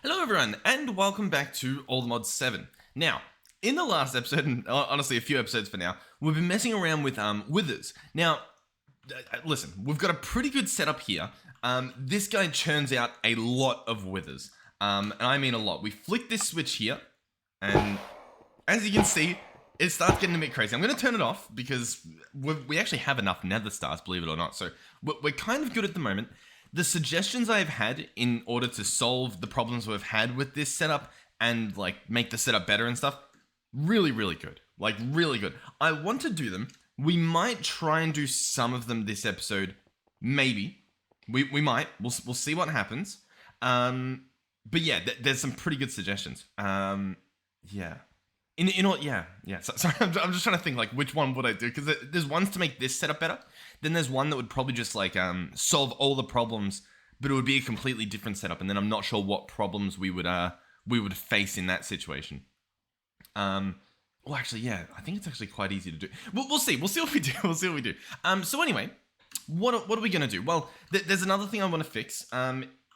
Hello everyone, and welcome back to Allthemodium. Now, in the last episode, and honestly a few episodes for now, we've been messing around with withers. Now, listen, we've got a pretty good setup here. This guy churns out a lot of withers, and I mean a lot. We flick this switch here, and as you can see, it starts getting a bit crazy. I'm going to turn it off because we actually have enough nether stars, believe it or not, so we're kind of good at the moment. The suggestions I've had in order to solve the problems we've had with this setup and like make the setup better and stuff, really, really good. Like really good. I want to do them. We might try and do some of them this episode. Maybe. We might. We'll see what happens. But yeah, there's some pretty good suggestions. Yeah. Yeah. Sorry, I'm just trying to think like which one would I do, because there's ones to make this setup better. Then there's one that would probably just like solve all the problems, but it would be a completely different setup. And then I'm not sure what problems we would face in that situation. Well, actually, yeah, I think it's actually quite easy to do. We'll see. We'll see what we do. We'll see what we do. So anyway, what are we gonna do? Well, there's another thing I want to fix.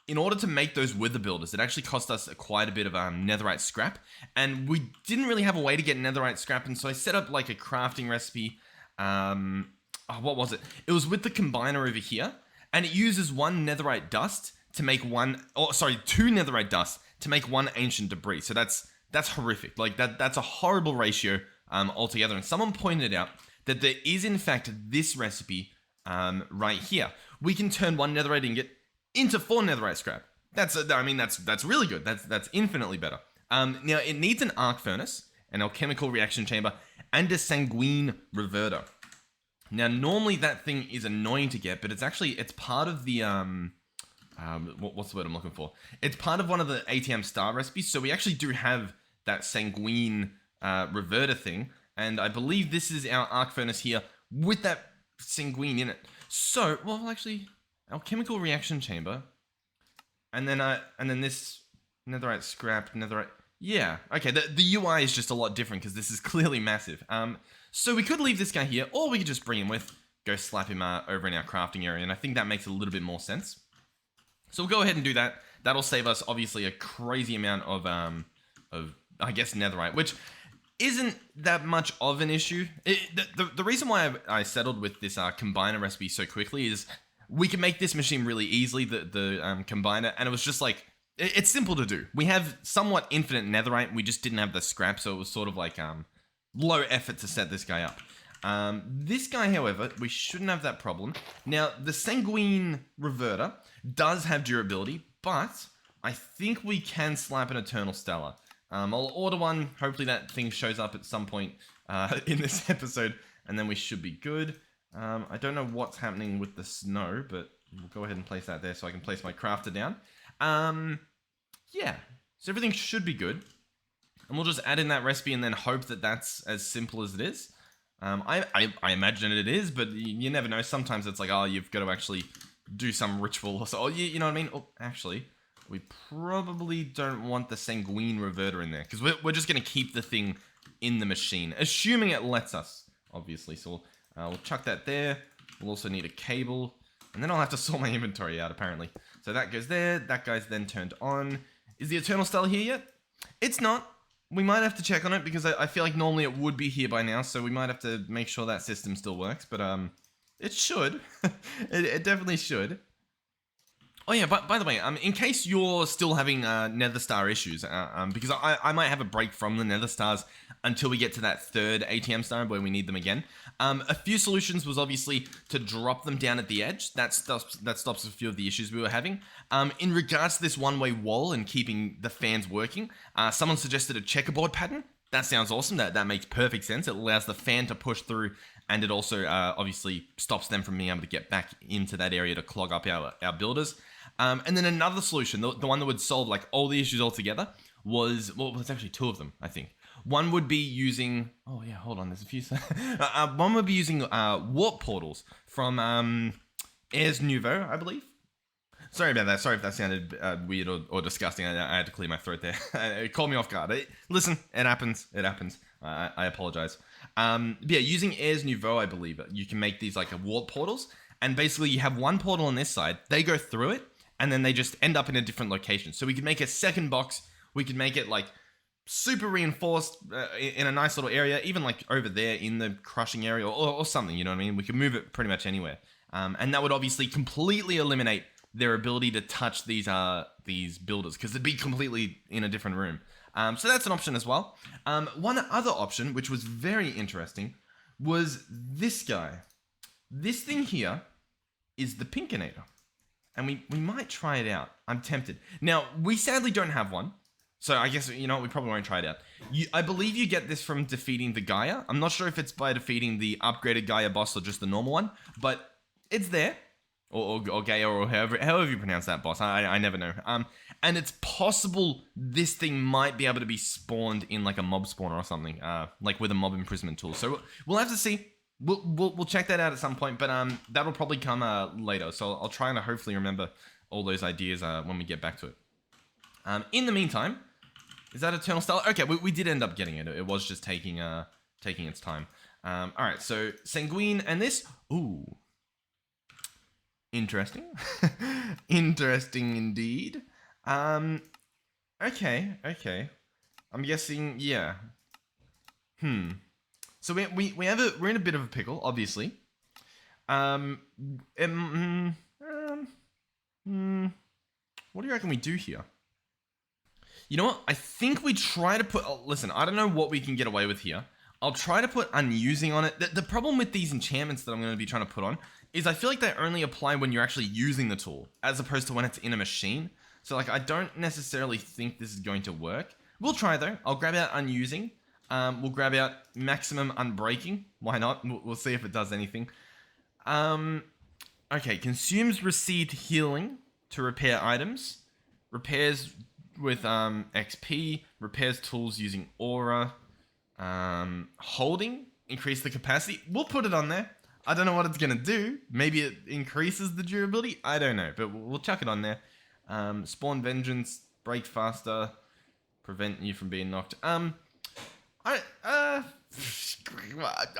In order to make those wither builders, it actually cost us quite a bit of netherite scrap, and we didn't really have a way to get netherite scrap, and so I set up like a crafting recipe. What was it? It was with the combiner over here, and it uses one netherite dust to make two netherite dust to make one ancient debris. So that's horrific. Like that's a horrible ratio altogether. And someone pointed out that there is in fact this recipe right here. We can turn one netherite ingot into 4 netherite scrap. That's really good. That's infinitely better. Now it needs an arc furnace, an alchemical reaction chamber, and a sanguine reverter. Now normally that thing is annoying to get, but it's part of the what's the word I'm looking for? It's part of one of the ATM star recipes. So we actually do have that sanguine reverter thing, and I believe this is our arc furnace here with that sanguine in it. So actually. Alchemical reaction chamber, and then this netherite scrap, netherite. Yeah, okay. The UI is just a lot different because this is clearly massive. So we could leave this guy here, or we could just bring him with, go slap him over in our crafting area, and I think that makes a little bit more sense. So we'll go ahead and do that. That'll save us obviously a crazy amount of I guess netherite, which isn't that much of an issue. The reason why I settled with this combiner recipe so quickly is we can make this machine really easily, the combiner, and it was just like, it's simple to do. We have somewhat infinite netherite, we just didn't have the scrap, so it was sort of like low effort to set this guy up. This guy, however, we shouldn't have that problem. Now, the sanguine reverter does have durability, but I think we can slap an eternal stellar. I'll order one, hopefully that thing shows up at some point in this episode, and then we should be good. I don't know what's happening with the snow, but we'll go ahead and place that there so I can place my crafter down. Yeah, so everything should be good. And we'll just add in that recipe and then hope that that's as simple as it is. I imagine it is, but you never know. Sometimes it's like, oh, you've got to actually do some ritual or so. Oh, you know what I mean? Oh, actually, we probably don't want the sanguine reverter in there because we're just going to keep the thing in the machine, assuming it lets us, obviously. So we'll chuck that there. We'll also need a cable. And then I'll have to sort my inventory out, apparently. So that goes there. That guy's then turned on. Is the Eternal Stella here yet? It's not. We might have to check on it because I feel like normally it would be here by now. So we might have to make sure that system still works. But it should. it definitely should. Oh yeah, by the way, in case you're still having Nether Star issues, because I might have a break from the Nether Stars until we get to that third ATM star where we need them again. A few solutions was obviously to drop them down at the edge. That stops a few of the issues we were having. In regards to this one-way wall and keeping the fans working, someone suggested a checkerboard pattern. That sounds awesome. That makes perfect sense. It allows the fan to push through, and it also obviously stops them from being able to get back into that area to clog up our builders. And then another solution, the one that would solve like all the issues altogether, was, well, there's actually two of them, I think. One would be using, oh yeah, hold on, there's a few. One would be using warp portals from Airs Nouveau, I believe. Sorry about that. Sorry if that sounded weird or disgusting. I had to clear my throat there. It caught me off guard. Listen, it happens. It happens. I apologize. Yeah, using Airs Nouveau, I believe, you can make these like warp portals. And basically you have one portal on this side. They go through it. and then they just end up in a different location. So we could make a second box. We could make it like super reinforced in a nice little area, even like over there in the crushing area or something, you know what I mean? We could move it pretty much anywhere. And that would obviously completely eliminate their ability to touch these builders, because they'd be completely in a different room. So that's an option as well. One other option, which was very interesting, was this guy. This thing here is the Pinkinator. And we might try it out. I'm tempted. Now, we sadly don't have one. So I guess, you know, we probably won't try it out. I believe you get this from defeating the Gaia. I'm not sure if it's by defeating the upgraded Gaia boss or just the normal one. But it's there. Or Gaia, or however you pronounce that boss. I never know. And it's possible this thing might be able to be spawned in like a mob spawner or something. Like with a mob imprisonment tool. So we'll have to see. We'll check that out at some point, but that'll probably come later. So I'll try and hopefully remember all those ideas when we get back to it. In the meantime, is that Eternal Stellar? Okay, we did end up getting it. It was just taking its time. All right, so Sanguine and this. Ooh, interesting, interesting indeed. Okay. I'm guessing, yeah. So we're in a bit of a pickle, obviously. What do you reckon we do here? You know what? I think we try to put... listen, I don't know what we can get away with here. I'll try to put unusing on it. The problem with these enchantments that I'm going to be trying to put on is I feel like they only apply when you're actually using the tool, as opposed to when it's in a machine. So like, I don't necessarily think this is going to work. We'll try though. I'll grab out unusing. We'll grab out maximum unbreaking. Why not? We'll see if it does anything. Okay, consumes received healing to repair items. Repairs with XP. Repairs tools using aura. Holding. Increase the capacity. We'll put it on there. I don't know what it's going to do. Maybe it increases the durability. I don't know, but we'll chuck it on there. Spawn vengeance. Break faster. Prevent you from being knocked. I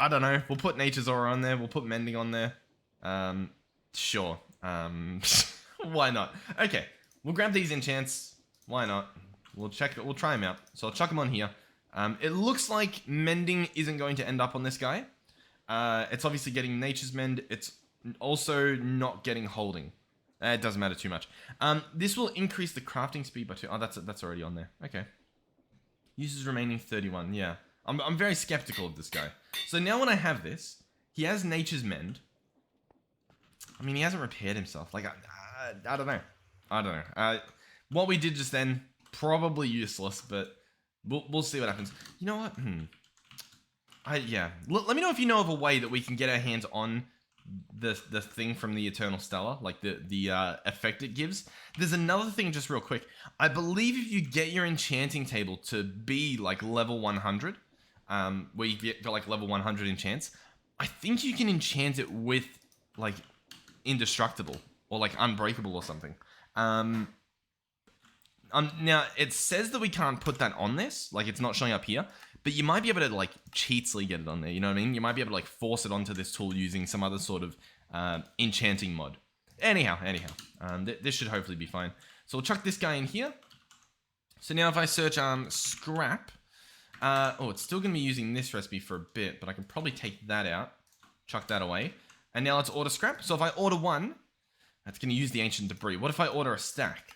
don't know. We'll put Nature's Aura on there. We'll put Mending on there. Sure. Why not? Okay. We'll grab these enchants. Why not? We'll try them out. So I'll chuck them on here. It looks like Mending isn't going to end up on this guy. It's obviously getting Nature's Mend. It's also not getting Holding. It doesn't matter too much. This will increase the crafting speed by 2. Oh, that's already on there. Okay. Uses remaining 31. Yeah. I'm very skeptical of this guy. So now when I have this, he has Nature's Mend. I mean, he hasn't repaired himself. Like, I don't know. I don't know. What we did just then, probably useless, but we'll see what happens. You know what? Yeah. Let me know if you know of a way that we can get our hands on the thing from the Eternal Stellar, like the effect it gives. There's another thing just real quick. I believe if you get your enchanting table to be like level 100, where you got like level 100 enchants, I think you can enchant it with like indestructible or like unbreakable or something. Now it says that we can't put that on this, like it's not showing up here, but you might be able to like cheatsly get it on there, you know what I mean? You might be able to like force it onto this tool using some other sort of enchanting mod. Anyhow, this should hopefully be fine. So we'll chuck this guy in here. So now if I search scrap, it's still going to be using this recipe for a bit, but I can probably take that out, chuck that away. And now let's order scrap. So if I order 1, that's going to use the ancient debris. What if I order a stack?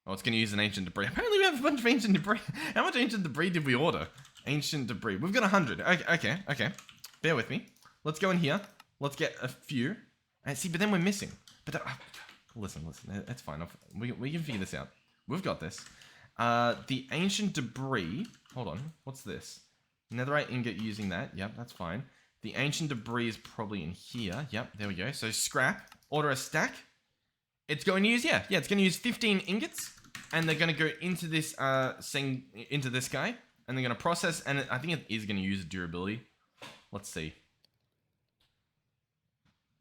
Oh, it's going to use an ancient debris. Apparently we have a bunch of ancient debris. How much ancient debris did we order? Ancient debris. We've got 100. Okay. Bear with me. Let's go in here. Let's get a few. And see, but then we're missing. But listen. It's fine. We can figure this out. We've got this. The ancient debris. Hold on. What's this? Netherite ingot using that. Yep, that's fine. The ancient debris is probably in here. Yep, there we go. So scrap. Order a stack. It's going to use, it's going to use 15 ingots, and they're going to go into this into this guy, and they're going to process, and I think it is going to use durability. Let's see.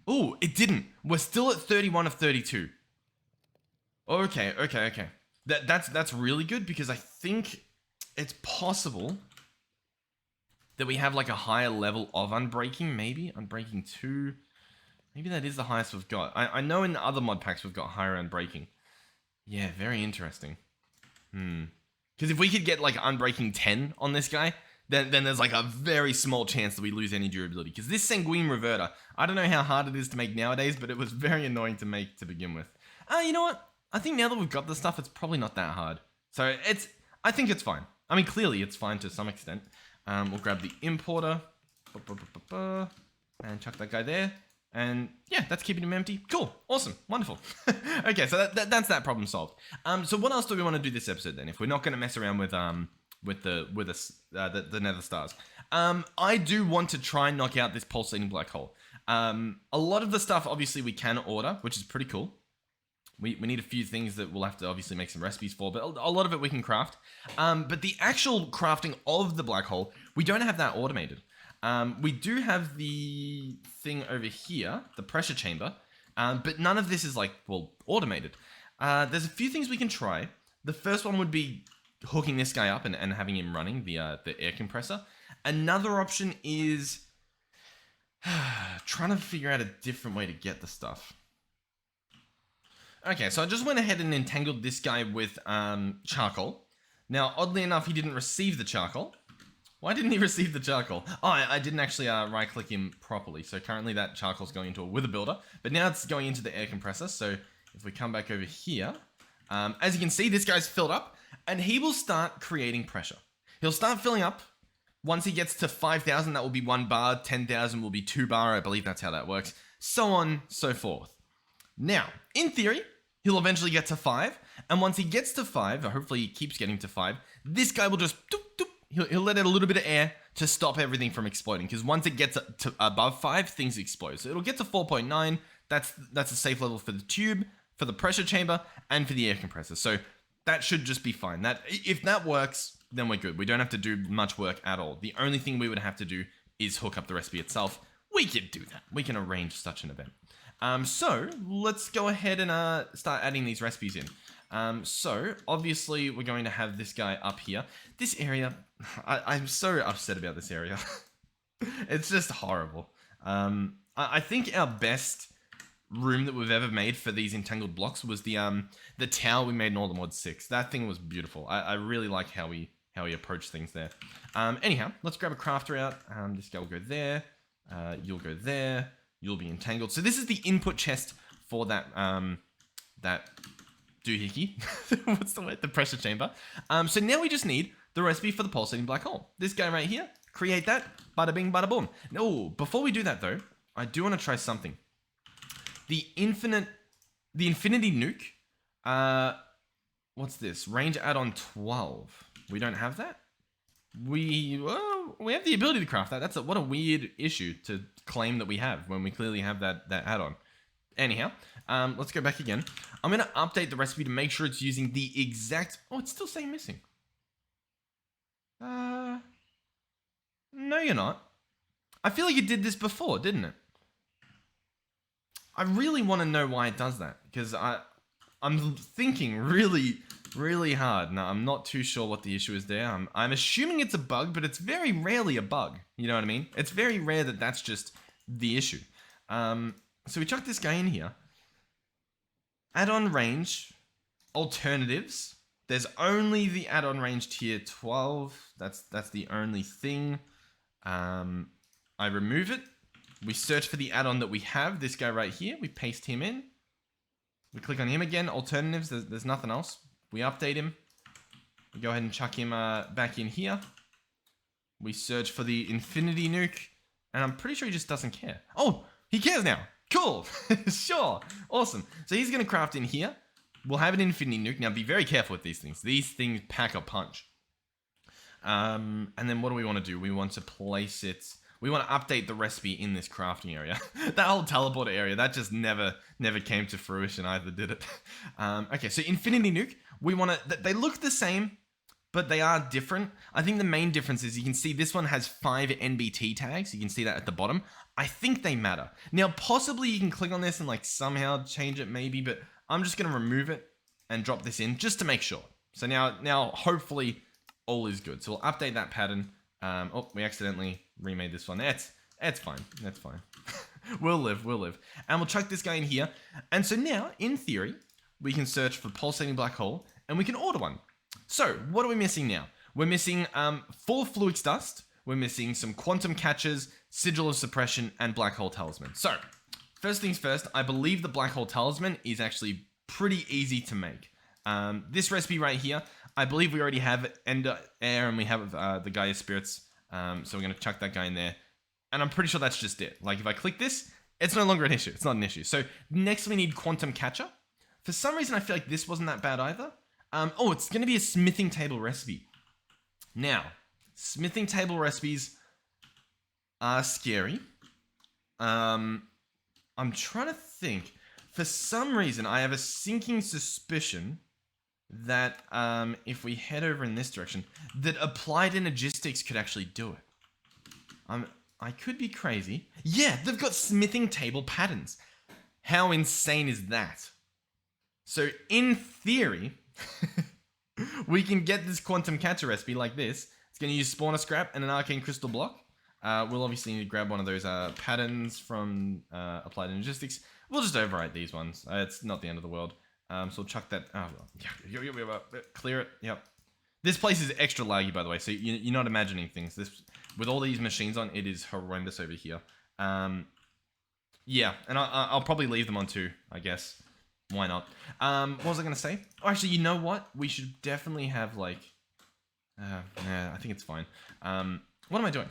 Oh, it didn't. We're still at 31 of 32. Okay. That's really good, because I think it's possible that we have like a higher level of unbreaking, maybe unbreaking 2. Maybe that is the highest we've got. I know in the other mod packs we've got higher unbreaking. Yeah, very interesting. Because if we could get like Unbreaking 10 on this guy, then there's like a very small chance that we lose any durability. Because this Sanguine Reverter, I don't know how hard it is to make nowadays, but it was very annoying to make to begin with. You know what? I think now that we've got the stuff, it's probably not that hard. So I think it's fine. I mean, clearly it's fine to some extent. We'll grab the importer. And chuck that guy there. And yeah, that's keeping him empty. Cool. Awesome. Wonderful. Okay, so that's that problem solved. So what else do we want to do this episode then? If we're not going to mess around with the Nether Stars. I do want to try and knock out this pulsating black hole. A lot of the stuff obviously we can order, which is pretty cool. We need a few things that we'll have to obviously make some recipes for, but a lot of it we can craft. But the actual crafting of the black hole, we don't have that automated. We do have the thing over here, the pressure chamber, but none of this is like, well, automated. There's a few things we can try. The first one would be hooking this guy up and having him running the air compressor. Another option is trying to figure out a different way to get the stuff. Okay, so I just went ahead and entangled this guy with charcoal. Now, oddly enough, he didn't receive the charcoal. Why didn't he receive the charcoal? Oh, I didn't actually right-click him properly. So currently that charcoal's going into a wither builder, but now it's going into the air compressor. So if we come back over here, as you can see, this guy's filled up, and he will start creating pressure. He'll start filling up. Once he gets to 5,000, that will be 1 bar. 10,000 will be 2 bar. I believe that's how that works. So on, so forth. Now, in theory, he'll eventually get to 5. And once he gets to 5, or hopefully he keeps getting to 5, this guy will just... doop, doop, he'll let out a little bit of air to stop everything from exploding. Because once it gets to above 5, things explode. So it'll get to 4.9. That's a safe level for the tube, for the pressure chamber, and for the air compressor. So that should just be fine. If that works, then we're good. We don't have to do much work at all. The only thing we would have to do is hook up the recipe itself. We can do that. We can arrange such an event. So let's go ahead and start adding these recipes in. So obviously we're going to have this guy up here. This area, I'm so upset about this area. It's just horrible. I think our best room that we've ever made for these entangled blocks was the tower we made in Allthemod 6. That thing was beautiful. I really like how we approach things there. Anyhow, let's grab a crafter out. This guy will go there. You'll go there. You'll be entangled. So this is the input chest for that doohickey. What's the word? The pressure chamber. So now we just need the recipe for the pulsating black hole. This guy right here. Create that. Bada bing, bada boom. No, before we do that though, I do want to try something. The infinity nuke. What's this? Range add-on 12. We don't have that? We have the ability to craft that. What a weird issue to claim that we have when we clearly have that add-on. Anyhow, let's go back again. I'm going to update the recipe to make sure it's using the exact... Oh, it's still saying missing. No, you're not. I feel like it did this before, didn't it? I really want to know why it does that, because I'm thinking really, really hard. Now, I'm not too sure what the issue is there. I'm assuming it's a bug, but it's very rarely a bug. You know what I mean? It's very rare that that's just the issue. So we chuck this guy in here. Add-on range, alternatives. There's only the add-on range tier 12. That's the only thing. I remove it. We search for the add-on that we have. This guy right here. We paste him in. We click on him again. Alternatives. There's nothing else. We update him. We go ahead and chuck him back in here. We search for the infinity nuke. And I'm pretty sure he just doesn't care. Oh, he cares now. Cool. Sure. Awesome. So he's going to craft in here. We'll have an infinity nuke. Now be very careful with these things. These things pack a punch. And then what do we want to do? We want to place it... We want to update the recipe in this crafting area. That whole teleporter area, that just never came to fruition either, did it? Okay, so Infinity Nuke, we want to... They look the same, but they are different. I think the main difference is you can see this one has 5 NBT tags. You can see that at the bottom. I think they matter. Now, possibly you can click on this and like somehow change it maybe, but I'm just going to remove it and drop this in just to make sure. So now hopefully all is good. So we'll update that pattern. Oh, we accidentally remade this one. It's fine. That's fine. We'll live. And we'll chuck this guy in here. And so now, in theory, we can search for pulsating black hole, and we can order one. So, what are we missing now? We're missing 4 Fluix dust, we're missing some quantum catchers, Sigil of suppression, and black hole talisman. So, first things first, I believe the black hole talisman is actually pretty easy to make. This recipe right here, I believe we already have Ender Air and we have the Gaia Spirits, so we're going to chuck that guy in there. And I'm pretty sure that's just it. Like, if I click this, it's no longer an issue. It's not an issue. So, next we need Quantum Catcher. For some reason, I feel like this wasn't that bad either. Oh, it's going to be a smithing table recipe. Now, smithing table recipes are scary. I'm trying to think. For some reason, I have a sinking suspicion that if we head over in this direction, that applied energistics could actually do it. I could be crazy. Yeah, they've got smithing table patterns. How insane is that? So, in theory, we can get this quantum catcher recipe like this. It's going to use spawner scrap and an arcane crystal block. We'll obviously need to grab one of those patterns from applied energistics. We'll just overwrite these ones. It's not the end of the world. So we'll chuck that. Oh, well, clear it. Yep. This place is extra laggy, by the way. So you're not imagining things. This with all these machines on, it is horrendous over here. Yeah, and I'll probably leave them on too, I guess. Why not? What was I going to say? Oh, actually, you know what? We should definitely have, like... I think it's fine. What am I doing?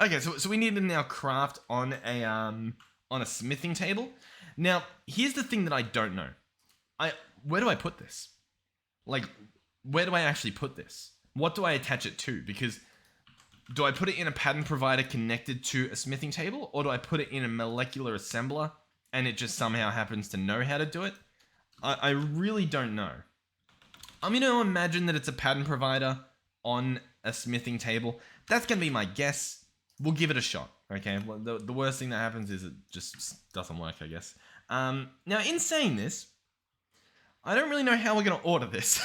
Okay, so we need to now craft on a smithing table. Now, here's the thing that I don't know. Where do I put this? Like, where do I actually put this? What do I attach it to? Because do I put it in a pattern provider connected to a smithing table? Or do I put it in a molecular assembler and it just somehow happens to know how to do it? I really don't know. I'm going to imagine that it's a pattern provider on a smithing table. That's going to be my guess. We'll give it a shot, okay? Well, the worst thing that happens is it just doesn't work, I guess. Now, in saying this, I don't really know how we're going to order this.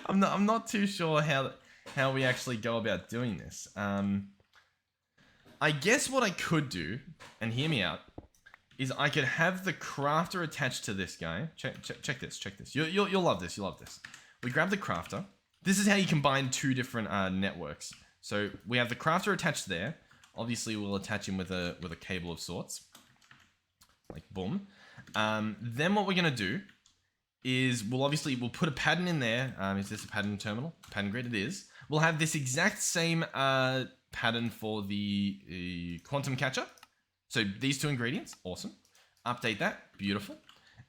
I'm not too sure how we actually go about doing this. I guess what I could do, and hear me out, is I could have the crafter attached to this guy. Check this. You'll love this. You'll love this. We grab the crafter. This is how you combine two different networks. So we have the crafter attached there. Obviously, we'll attach him with a cable of sorts. Like boom. Then what we're gonna do is we'll put a pattern in there. Is this a pattern terminal? Pattern grid. It is. We'll have this exact same pattern for the quantum catcher. So these two ingredients, awesome. Update that, beautiful.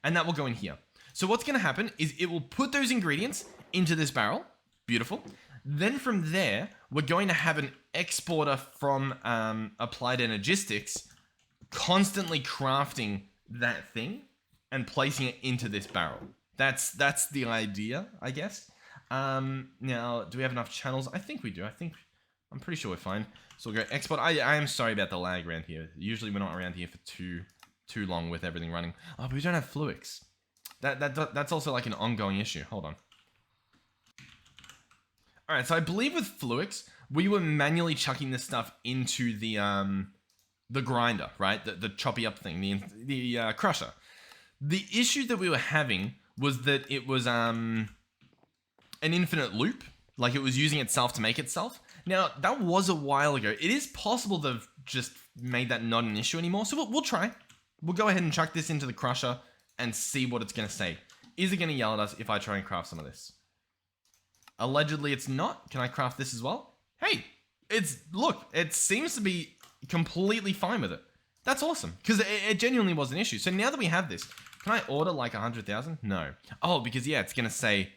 And that will go in here. So what's going to happen is it will put those ingredients into this barrel, beautiful. Then from there, we're going to have an exporter from Applied Energistics constantly crafting that thing and placing it into this barrel. That's the idea, I guess. Now, do we have enough channels? I think we do. I'm pretty sure we're fine. So we'll go export. I am sorry about the lag around here. Usually we're not around here for too long with everything running. Oh, but we don't have Fluix. That's also like an ongoing issue. Hold on. All right, so I believe with Fluix, we were manually chucking this stuff into the grinder, right? The choppy up thing, the crusher. The issue that we were having was that it was an infinite loop. Like it was using itself to make itself. Now, that was a while ago. It is possible they've just made that not an issue anymore. So we'll try. We'll go ahead and chuck this into the crusher and see what it's going to say. Is it going to yell at us if I try and craft some of this? Allegedly, it's not. Can I craft this as well? Hey, look, it seems to be completely fine with it. That's awesome. Because it genuinely was an issue. So now that we have this, can I order like 100,000? No. Oh, because yeah, it's going to say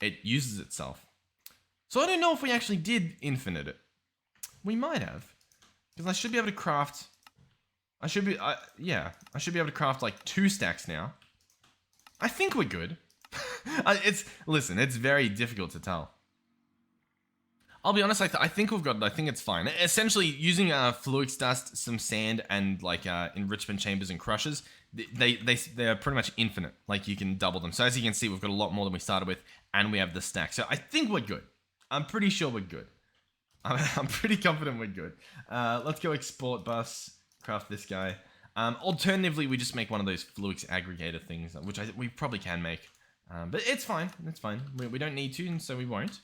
it uses itself. So I don't know if we actually did infinite it. We might have. Because I should be able to craft... I should be able to craft like 2 stacks now. I think we're good. Listen, it's very difficult to tell. I'll be honest, I think we've got it. I think it's fine. Essentially, using Fluix dust, some sand, and like enrichment chambers and crushers, they're pretty much infinite. Like you can double them. So as you can see, we've got a lot more than we started with, and we have the stack. So I think we're good. I'm pretty sure we're good. I'm pretty confident we're good. Let's go export bus, craft this guy. Alternatively, we just make one of those Fluix aggregator things, which we probably can make. But it's fine. It's fine. We don't need to, and so we won't.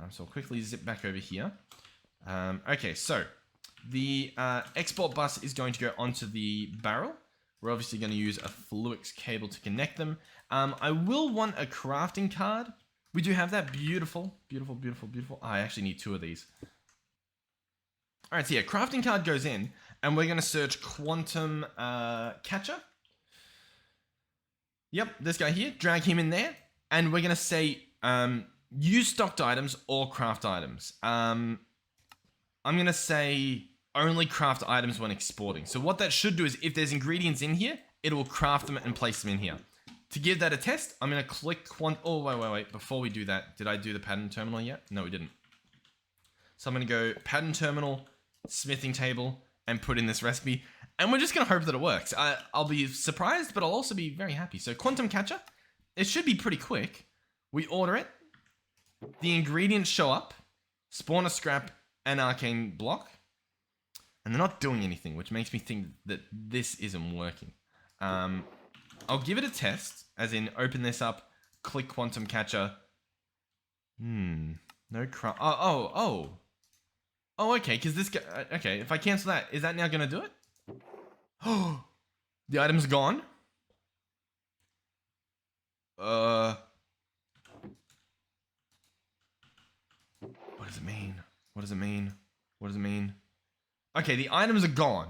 So I'll quickly zip back over here. Okay, so the export bus is going to go onto the barrel. We're obviously going to use a Fluix cable to connect them. I will want a crafting card. We do have that. Beautiful, beautiful, beautiful, beautiful. Oh, I actually need 2 of these. All right, so yeah, crafting card goes in, and we're going to search quantum catcher. Yep, this guy here. Drag him in there, and we're going to say use stocked items or craft items. I'm going to say only craft items when exporting. So what that should do is if there's ingredients in here, it will craft them and place them in here. To give that a test, I'm going to click oh, wait. Before we do that, did I do the pattern terminal yet? No, we didn't. So I'm going to go pattern terminal, smithing table, and put in this recipe. And we're just going to hope that it works. I'll be surprised, but I'll also be very happy. So quantum catcher, it should be pretty quick. We order it. The ingredients show up. Spawn a scrap and arcane block. And they're not doing anything, which makes me think that this isn't working. I'll give it a test, as in open this up, click quantum catcher. No craft. Oh, okay, because this guy... Okay, if I cancel that, is that now going to do it? Oh, the item's gone. What does it mean? What does it mean? What does it mean? Okay, the items are gone.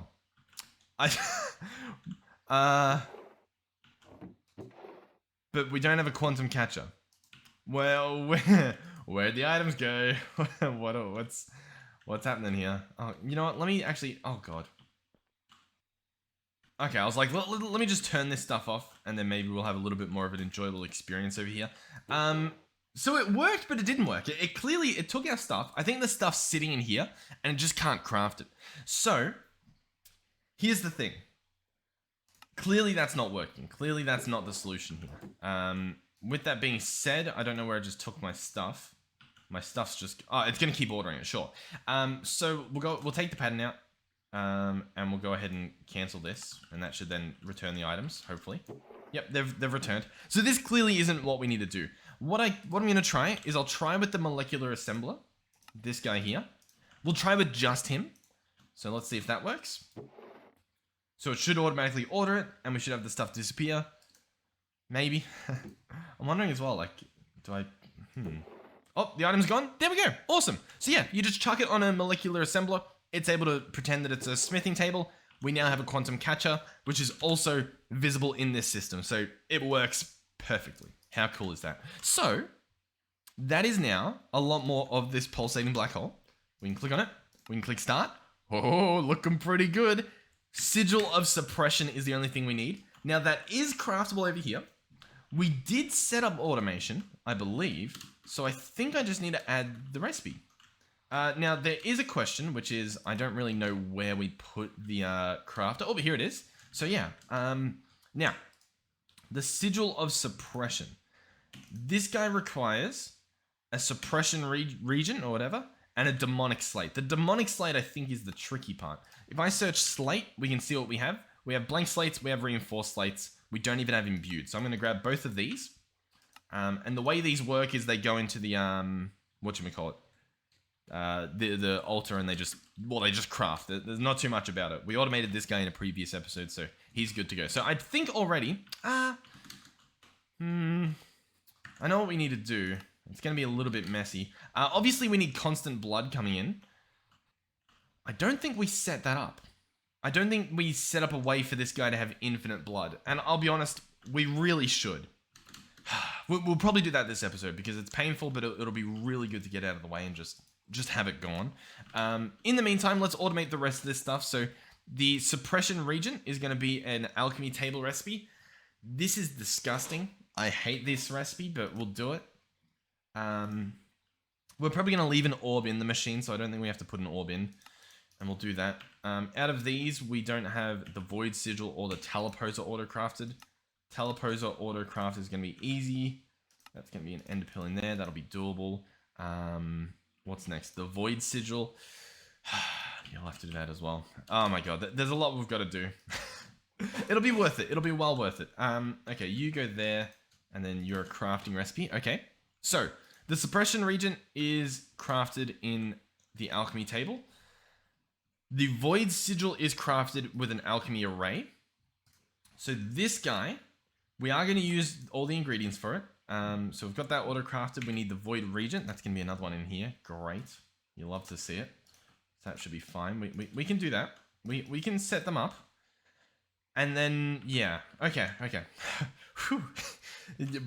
But we don't have a quantum catcher. Well, where'd the items go? What's happening here? Oh, you know what? Let me actually... Oh, God. Okay, I was like, let me just turn this stuff off, and then maybe we'll have a little bit more of an enjoyable experience over here. So it worked, but it didn't work. It clearly took our stuff. I think the stuff's sitting in here, and it just can't craft it. So, here's the thing. Clearly that's not working. Clearly that's not the solution here. With that being said, I don't know where I just took my stuff. My stuff's just... Oh, it's going to keep ordering it, sure. So we'll take the pattern out. And we'll go ahead and cancel this, and that should then return the items, hopefully. Yep, they've returned. So this clearly isn't what we need to do. What I'm going to try is I'll try with the molecular assembler, this guy here. We'll try with just him. So let's see if that works. So it should automatically order it, and we should have the stuff disappear. Maybe. I'm wondering as well, like, do I... Oh, the item's gone. There we go. Awesome. So yeah, you just chuck it on a molecular assembler. It's able to pretend that it's a smithing table. We now have a quantum catcher, which is also visible in this system. So it works perfectly. How cool is that? So that is now a lot more of this pulsating black hole. We can click on it. We can click start. Oh, looking pretty good. Sigil of suppression is the only thing we need. Now that is craftable over here. We did set up automation, I believe. So I think I just need to add the recipe. Now, there is a question, which is, I don't really know where we put the crafter. Oh, but here it is. So, yeah. Now, the Sigil of Suppression. This guy requires a suppression region or whatever, and a demonic slate. The demonic slate, I think, is the tricky part. If I search slate, we can see what we have. We have blank slates, we have reinforced slates. We don't even have imbued. So I'm going to grab both of these. And the way these work is they go into the, whatchamacallit? The altar, and they just craft. There's not too much about it. We automated this guy in a previous episode, so he's good to go. So I think already, I know what we need to do. It's going to be a little bit messy. Obviously, we need constant blood coming in. I don't think we set that up. I don't think we set up a way for this guy to have infinite blood. And I'll be honest, we really should. We'll probably do that this episode because it's painful, but it'll be really good to get out of the way and just have it gone. In the meantime, let's automate the rest of this stuff. So the suppression region is going to be an alchemy table recipe. This is disgusting. I hate this recipe, but we'll do it. We're probably going to leave an orb in the machine, so I don't think we have to put an orb in. And we'll do that. Out of these, we don't have the void sigil or the teleposer auto-crafted. Teleposer auto-craft is going to be easy. That's going to be an ender pill in there. That'll be doable. What's next? The void sigil. You'll have to do that as well. Oh my god, there's a lot we've got to do. It'll be worth it. It'll be well worth it. Okay, you go there, and then you're a crafting recipe. Okay, so the suppression regent is crafted in the alchemy table. The void sigil is crafted with an alchemy array. So this guy, we are going to use all the ingredients for it. So we've got that auto crafted. We need the void regent. That's going to be another one in here. Great. You love to see it. So that should be fine. We can do that. We can set them up. And then, yeah. Okay.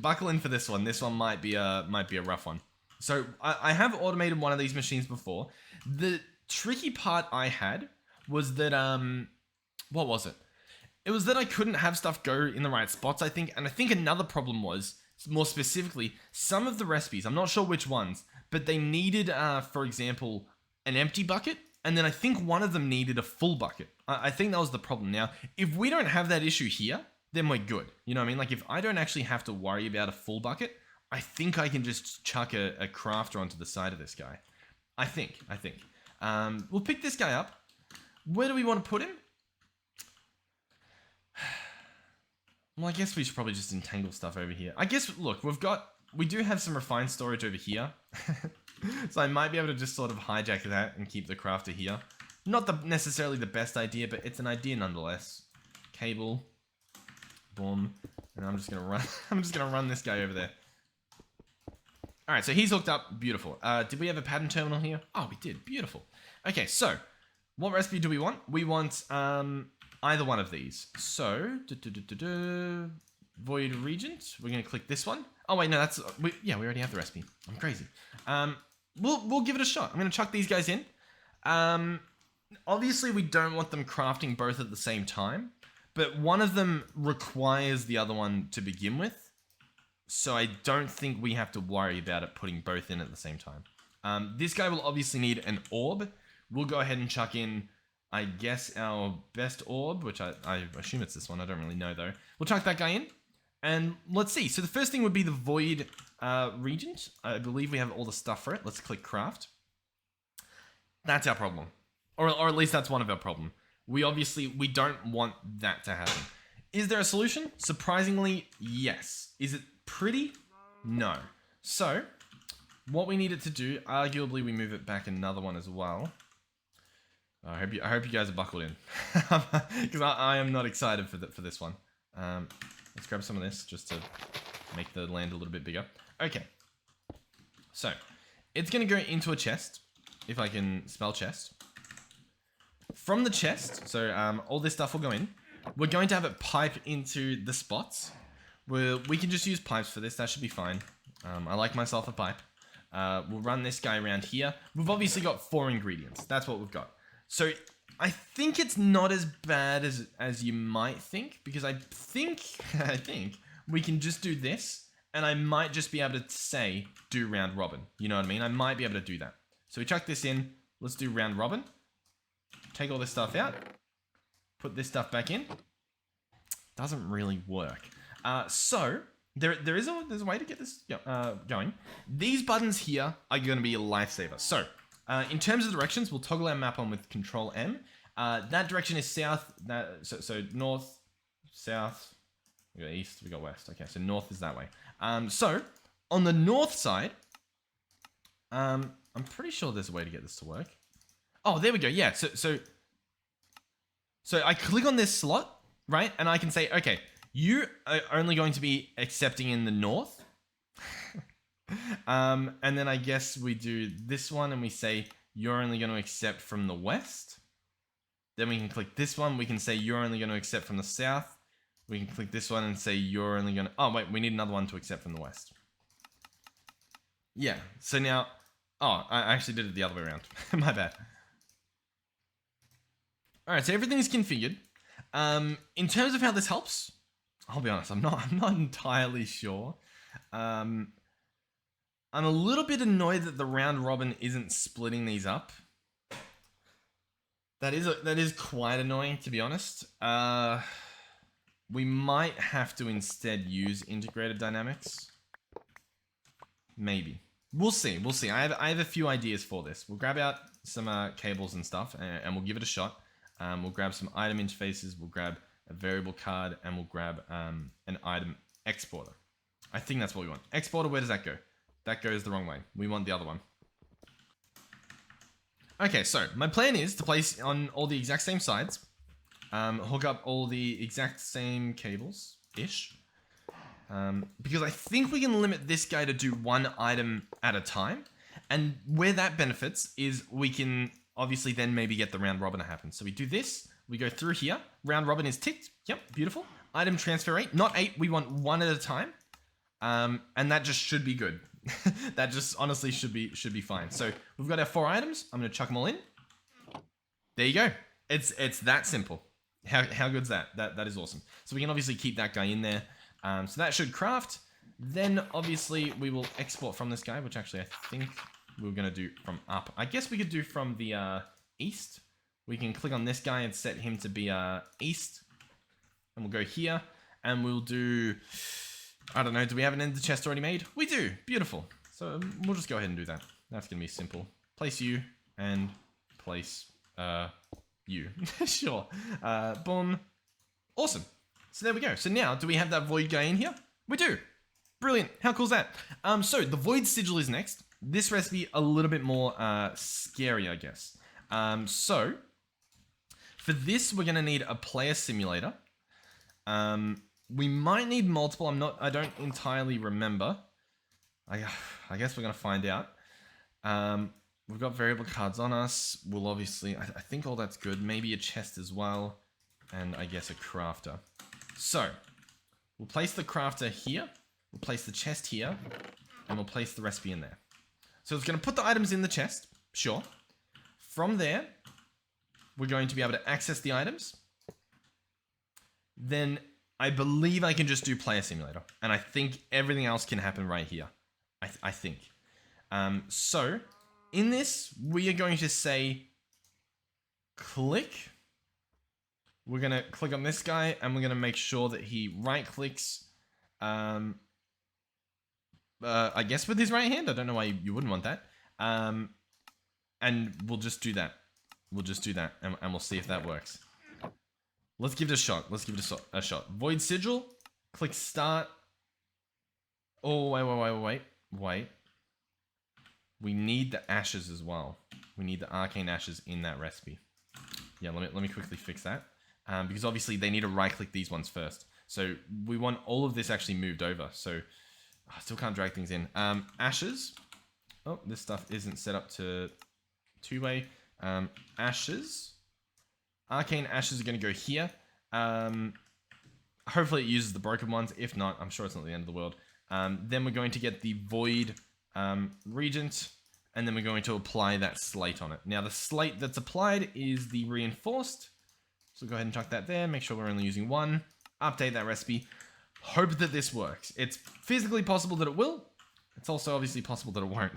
Buckle in for this one. This one might be a rough one. So I have automated one of these machines before. The tricky part I had was that, what was it? It was that I couldn't have stuff go in the right spots, I think. And I think another problem was, more specifically, some of the recipes, I'm not sure which ones, but they needed, for example, an empty bucket. And then I think one of them needed a full bucket. I think that was the problem. Now, if we don't have that issue here, then we're good. You know what I mean? Like, if I don't actually have to worry about a full bucket, I think I can just chuck a crafter onto the side of this guy. I think. We'll pick this guy up. Where do we want to put him? Well, I guess we should probably just entangle stuff over here. I guess, look, we do have some refined storage over here. So I might be able to just sort of hijack that and keep the crafter here. Not necessarily the best idea, but it's an idea nonetheless. Cable. Boom. And I'm just gonna run this guy over there. Alright, so he's hooked up. Beautiful. Did we have a pattern terminal here? Oh, we did. Beautiful. Okay, so what recipe do we want? We want either one of these. So Void Regent. We're gonna click this one. Oh wait, no, we already have the recipe. I'm crazy. We'll give it a shot. I'm gonna chuck these guys in. Obviously we don't want them crafting both at the same time, but one of them requires the other one to begin with. So I don't think we have to worry about it putting both in at the same time. This guy will obviously need an orb. We'll go ahead and chuck in, I guess, our best orb, which I assume it's this one. I don't really know though. We'll chuck that guy in. And let's see. So the first thing would be the Void Regent. I believe we have all the stuff for it. Let's click Craft. That's our problem. Or at least that's one of our problem. We don't want that to happen. Is there a solution? Surprisingly, yes. Is it pretty? No. So, what we need it to do, arguably we move it back another one as well. I hope you guys are buckled in. Because I am not excited for this one. Let's grab some of this just to make the land a little bit bigger. Okay. So, it's going to go into a chest, if I can spell chest. From the chest, so all this stuff will go in. We're going to have it pipe into the spots. We can just use pipes for this. That should be fine. I like myself a pipe. We'll run this guy around here. We've obviously got 4 ingredients. That's what we've got. So I think it's not as bad as you might think, because I think we can just do this, and I might just be able to say do round robin. You know what I mean? I might be able to do that. So we chuck this in. Let's do round robin. Take all this stuff out. Put this stuff back in. Doesn't really work. So there's a way to get this going. These buttons here are going to be a lifesaver. So in terms of directions, we'll toggle our map on with Control M. That direction is south. So north, south. We got east. We got west. Okay, so north is that way. So on the north side, I'm pretty sure there's a way to get this to work. Oh, there we go. Yeah. So I click on this slot, right? And I can say, okay, you are only going to be accepting in the north. And then I guess we do this one and we say, you're only going to accept from the west. Then we can click this one. We can say, you're only going to accept from the south. We can click this one and say, you're only going to... Oh, wait, we need another one to accept from the west. Yeah. So now... Oh, I actually did it the other way around. My bad. Alright, so everything's configured. In terms of how this helps, I'll be honest, I'm not entirely sure. I'm a little bit annoyed that the round robin isn't splitting these up. That is quite annoying, to be honest. We might have to instead use integrated dynamics. Maybe. We'll see. I have a few ideas for this. We'll grab out some cables and stuff, and we'll give it a shot. We'll grab some item interfaces. We'll grab a variable card, and we'll grab an item exporter. I think that's what we want. Exporter, where does that go? That goes the wrong way. We want the other one. Okay, so my plan is to place on all the exact same sides, hook up all the exact same cables-ish, because I think we can limit this guy to do one item at a time, and where that benefits is we can obviously then maybe get the round robin to happen. So we do this, we go through here, round robin is ticked, yep, beautiful. Item transfer rate, not 8, we want 1 at a time, and that just should be good. That just honestly should be fine. So we've got our 4 items. I'm gonna chuck them all in. There you go. It's that simple. How good's that? That is awesome. So we can obviously keep that guy in there. So that should craft. Then obviously we will export from this guy, which actually I think we were gonna do from up. I guess we could do from the east. We can click on this guy and set him to be east, and we'll go here, and we'll do. I don't know, do we have an ender chest already made? We do, beautiful. So we'll just go ahead and do that. That's gonna be simple. Place you, and place you. Sure. Boom. Awesome. So there we go. So now, do we have that void guy in here? We do. Brilliant. How cool is that? So the void sigil is next. This recipe a little bit more scary, I guess. So for this, we're gonna need a player simulator. We might need multiple. I don't entirely remember. I guess we're gonna find out. We've got variable cards on us. We'll obviously, I think all that's good. Maybe a chest as well, and I guess a crafter. So we'll place the crafter here. We'll place the chest here, and we'll place the recipe in there. So it's gonna put the items in the chest. Sure. From there, we're going to be able to access the items. Then I believe I can just do player simulator, and I think everything else can happen right here. I think. So in this, we are going to say click. We're gonna click on this guy, and we're gonna make sure that he right clicks. I guess with his right hand. I don't know why you wouldn't want that. And we'll just do that. We'll just do that, and we'll see if that works. Let's give it a shot. Let's give it a shot. Void sigil. Click start. Oh, wait. We need the ashes as well. We need the arcane ashes in that recipe. Yeah, let me quickly fix that. Because obviously they need to right click these ones first. So we want all of this actually moved over. So I still can't drag things in. Ashes. Oh, this stuff isn't set up to two-way. Ashes. Arcane ashes are going to go here. Hopefully it uses the broken ones. If not, I'm sure it's not the end of the world. Then we're going to get the void regent, and then we're going to apply that slate on it. Now the slate that's applied is the reinforced. So go ahead and chuck that there. Make sure we're only using 1. Update that recipe. Hope that this works. It's physically possible that it will. It's also obviously possible that it won't.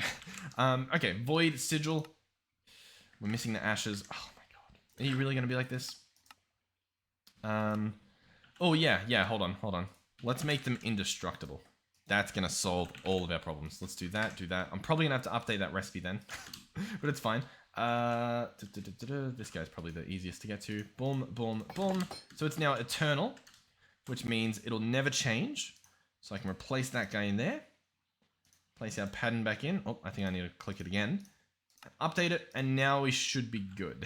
Okay, void sigil. We're missing the ashes. Oh my god. Are you really going to be like this? Oh yeah, hold on. Let's make them indestructible. That's going to solve all of our problems. Let's do that. I'm probably going to have to update that recipe then. But it's fine. This guy's probably the easiest to get to. Boom, boom, boom. So it's now eternal, which means it'll never change. So I can replace that guy in there. Place our pattern back in. Oh, I think I need to click it again. Update it, and now we should be good.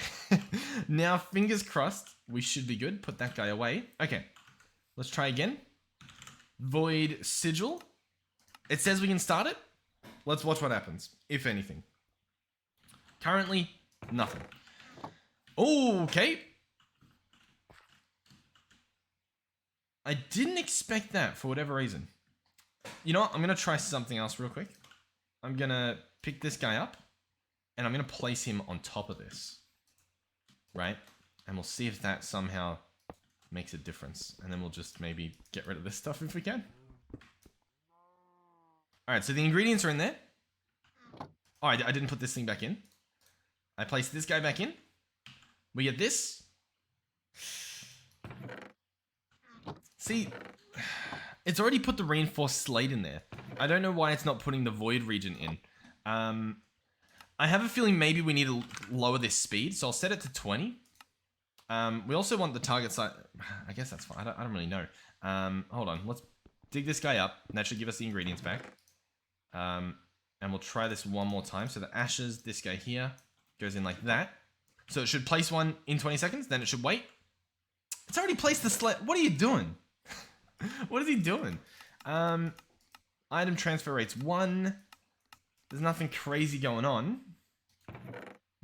Now, fingers crossed, we should be good. Put that guy away. Okay, let's try again. Void sigil. It says we can start it. Let's watch what happens, if anything. Currently, nothing. Okay. I didn't expect that for whatever reason. You know what? I'm going to try something else real quick. I'm going to pick this guy up, and I'm going to place him on top of this. Right? And we'll see if that somehow makes a difference. And then we'll just maybe get rid of this stuff if we can. Alright, so the ingredients are in there. Oh, I didn't put this thing back in. I place this guy back in. We get this. See, it's already put the reinforced slate in there. I don't know why it's not putting the void region in. I have a feeling maybe we need to lower this speed, so I'll set it to 20. We also want the target site. I guess that's fine. I don't really know. Hold on. Let's dig this guy up. That should give us the ingredients back. And we'll try this one more time. So the ashes, this guy here, goes in like that. So it should place one in 20 seconds. Then it should wait. It's already placed the sled. What are you doing? What is he doing? Item transfer rate's 1. There's nothing crazy going on.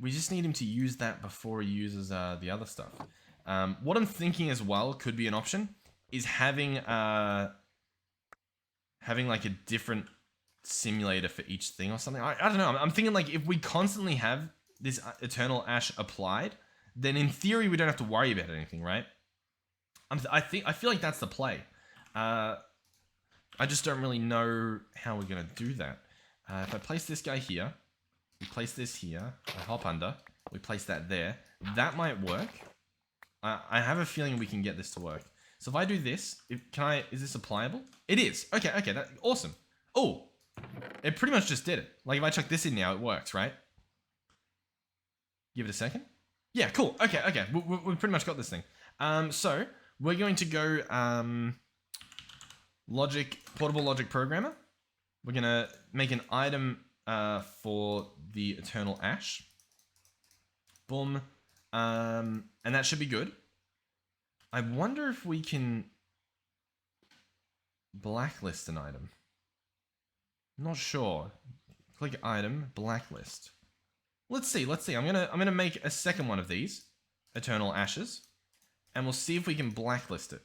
We just need him to use that before he uses the other stuff. What I'm thinking as well could be an option is having like a different simulator for each thing or something. I don't know. I'm thinking like if we constantly have this Eternal Ash applied, then in theory we don't have to worry about anything, right? I feel like that's the play. I just don't really know how we're gonna do that. If I place this guy here, we place this here, I hop under, we place that there, that might work. I have a feeling we can get this to work. So if I do this, is this applicable? It is. Okay, awesome. Oh, it pretty much just did it. Like if I chuck this in now, it works, right? Give it a second. Yeah, cool. Okay. We pretty much got this thing. So we're going to go portable logic programmer. We're gonna make an item for the Eternal Ash. Boom. And that should be good. I wonder if we can blacklist an item. Not sure. Click item, blacklist. Let's see. I'm gonna make a second one of these Eternal Ashes, and we'll see if we can blacklist it.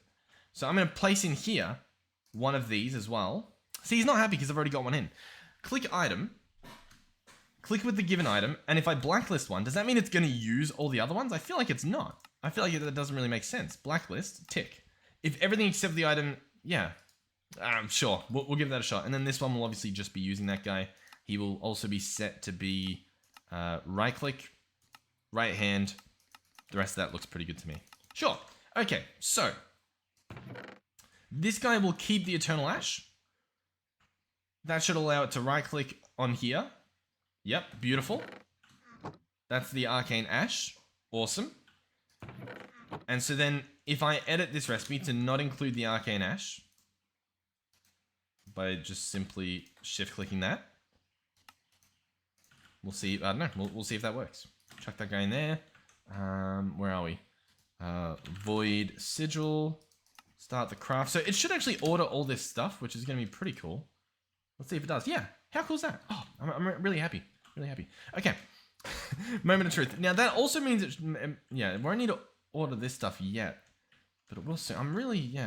So I'm gonna place in here one of these as well. See, he's not happy because I've already got one in. Click item. Click with the given item, and if I blacklist one, does that mean it's going to use all the other ones? I feel like it's not. I feel like that doesn't really make sense. Blacklist, tick. If everything except the item, yeah. Sure, we'll give that a shot. And then this one will obviously just be using that guy. He will also be set to be right click, right hand. The rest of that looks pretty good to me. Sure. Okay, so this guy will keep the Eternal Ash. That should allow it to right click on here. Yep, beautiful. That's the Arcane Ash. Awesome. And so then if I edit this recipe to not include the Arcane Ash by just simply shift clicking that, we'll see. I don't know. We'll see if that works. Chuck that guy in there. Where are we? Void Sigil. Start the craft. So it should actually order all this stuff, which is going to be pretty cool. Let's see if it does. Yeah. How cool is that? Oh, I'm really happy. Really happy. Okay. Moment of truth. Now that also means it. Yeah, we won't need to order this stuff yet, but it will soon. I'm really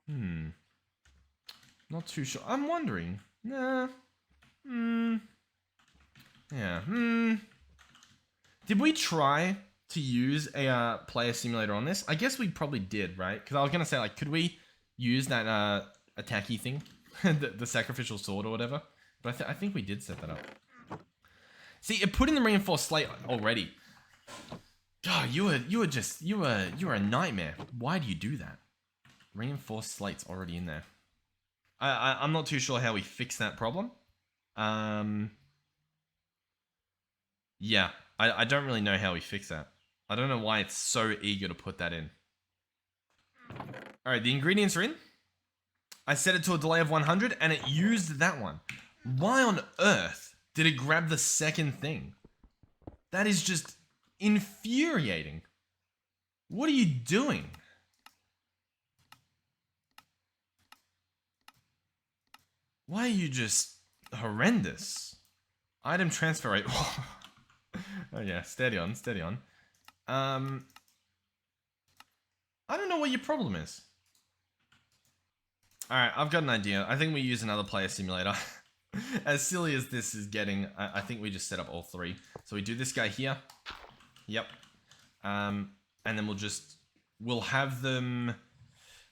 Not too sure. I'm wondering. Nah. Yeah. Did we try to use a player simulator on this? I guess we probably did, right? Because I was gonna say like, could we use that attacky thing, the sacrificial sword or whatever? But I think we did set that up. See, it put in the reinforced slate already. God, you were a nightmare. Why do you do that? Reinforced slate's already in there. I'm not too sure how we fix that problem. Yeah, I don't really know how we fix that. I don't know why it's so eager to put that in. All right, the ingredients are in. I set it to a delay of 100 and it used that one. Why on earth did it grab the second thing? That is just infuriating. What are you doing? Why are you just horrendous? Item transfer rate. Oh yeah, steady on. I don't know what your problem is. Alright, I've got an idea. I think we use another player simulator. As silly as this is getting, I think we just set up all three. So we do this guy here. Yep. And then we'll have them...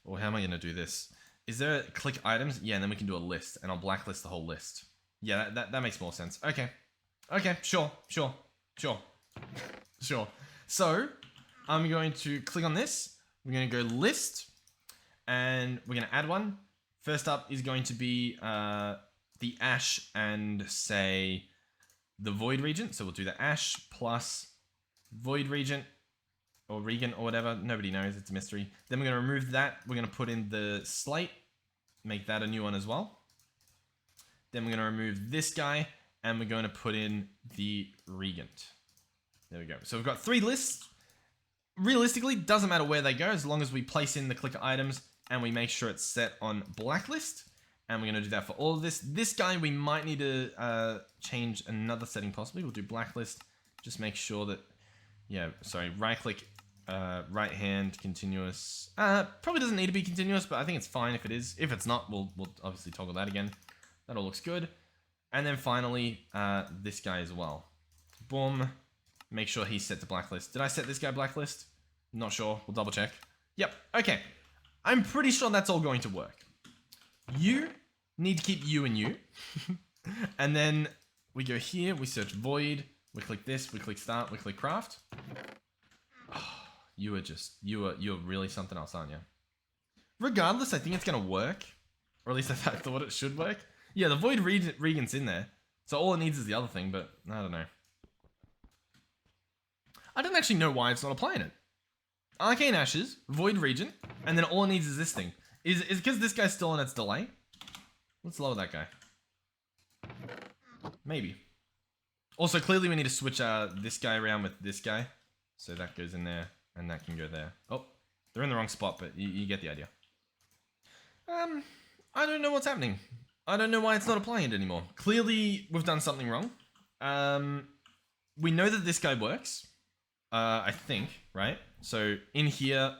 Or how am I going to do this? Is there click items? Yeah, and then we can do a list. And I'll blacklist the whole list. Yeah, that makes more sense. Okay. Okay, sure. So, I'm going to click on this. We're going to go list. And we're going to add one. First up is going to be... the ash and say the void regent. So we'll do the ash plus void regent. or Regan or whatever. Nobody knows. It's a mystery. Then we're going to remove that. We're going to put in the slate. Make that a new one as well. Then we're going to remove this guy. And we're going to put in the Regent. There we go. So we've got 3 lists. Realistically, doesn't matter where they go as long as we place in the clicker items and we make sure it's set on blacklist. And we're going to do that for all of this. This guy, we might need to change another setting possibly. We'll do blacklist. Just make sure that, yeah, sorry, right click, right hand, continuous. Probably doesn't need to be continuous, but I think it's fine if it is. If it's not, we'll obviously toggle that again. That all looks good. And then finally, this guy as well. Boom. Make sure he's set to blacklist. Did I set this guy blacklist? Not sure. We'll double check. Yep. Okay. I'm pretty sure that's all going to work. You need to keep you and you. And then we go here. We search void. We click this. We click start. We click craft. Oh, you're really something else, aren't you? Regardless, I think it's going to work. Or at least I thought it should work. Yeah, the void Regent's in there. So all it needs is the other thing, but I don't know. I don't actually know why it's not applying it. Arcane Ashes, Void Regent, and then all it needs is this thing. Is it because this guy's still on its delay? Let's lower that guy. Maybe. Also, clearly we need to switch this guy around with this guy. So that goes in there, and that can go there. Oh, they're in the wrong spot, but you get the idea. I don't know what's happening. I don't know why it's not applying it anymore. Clearly, we've done something wrong. We know that this guy works. I think, right? So in here,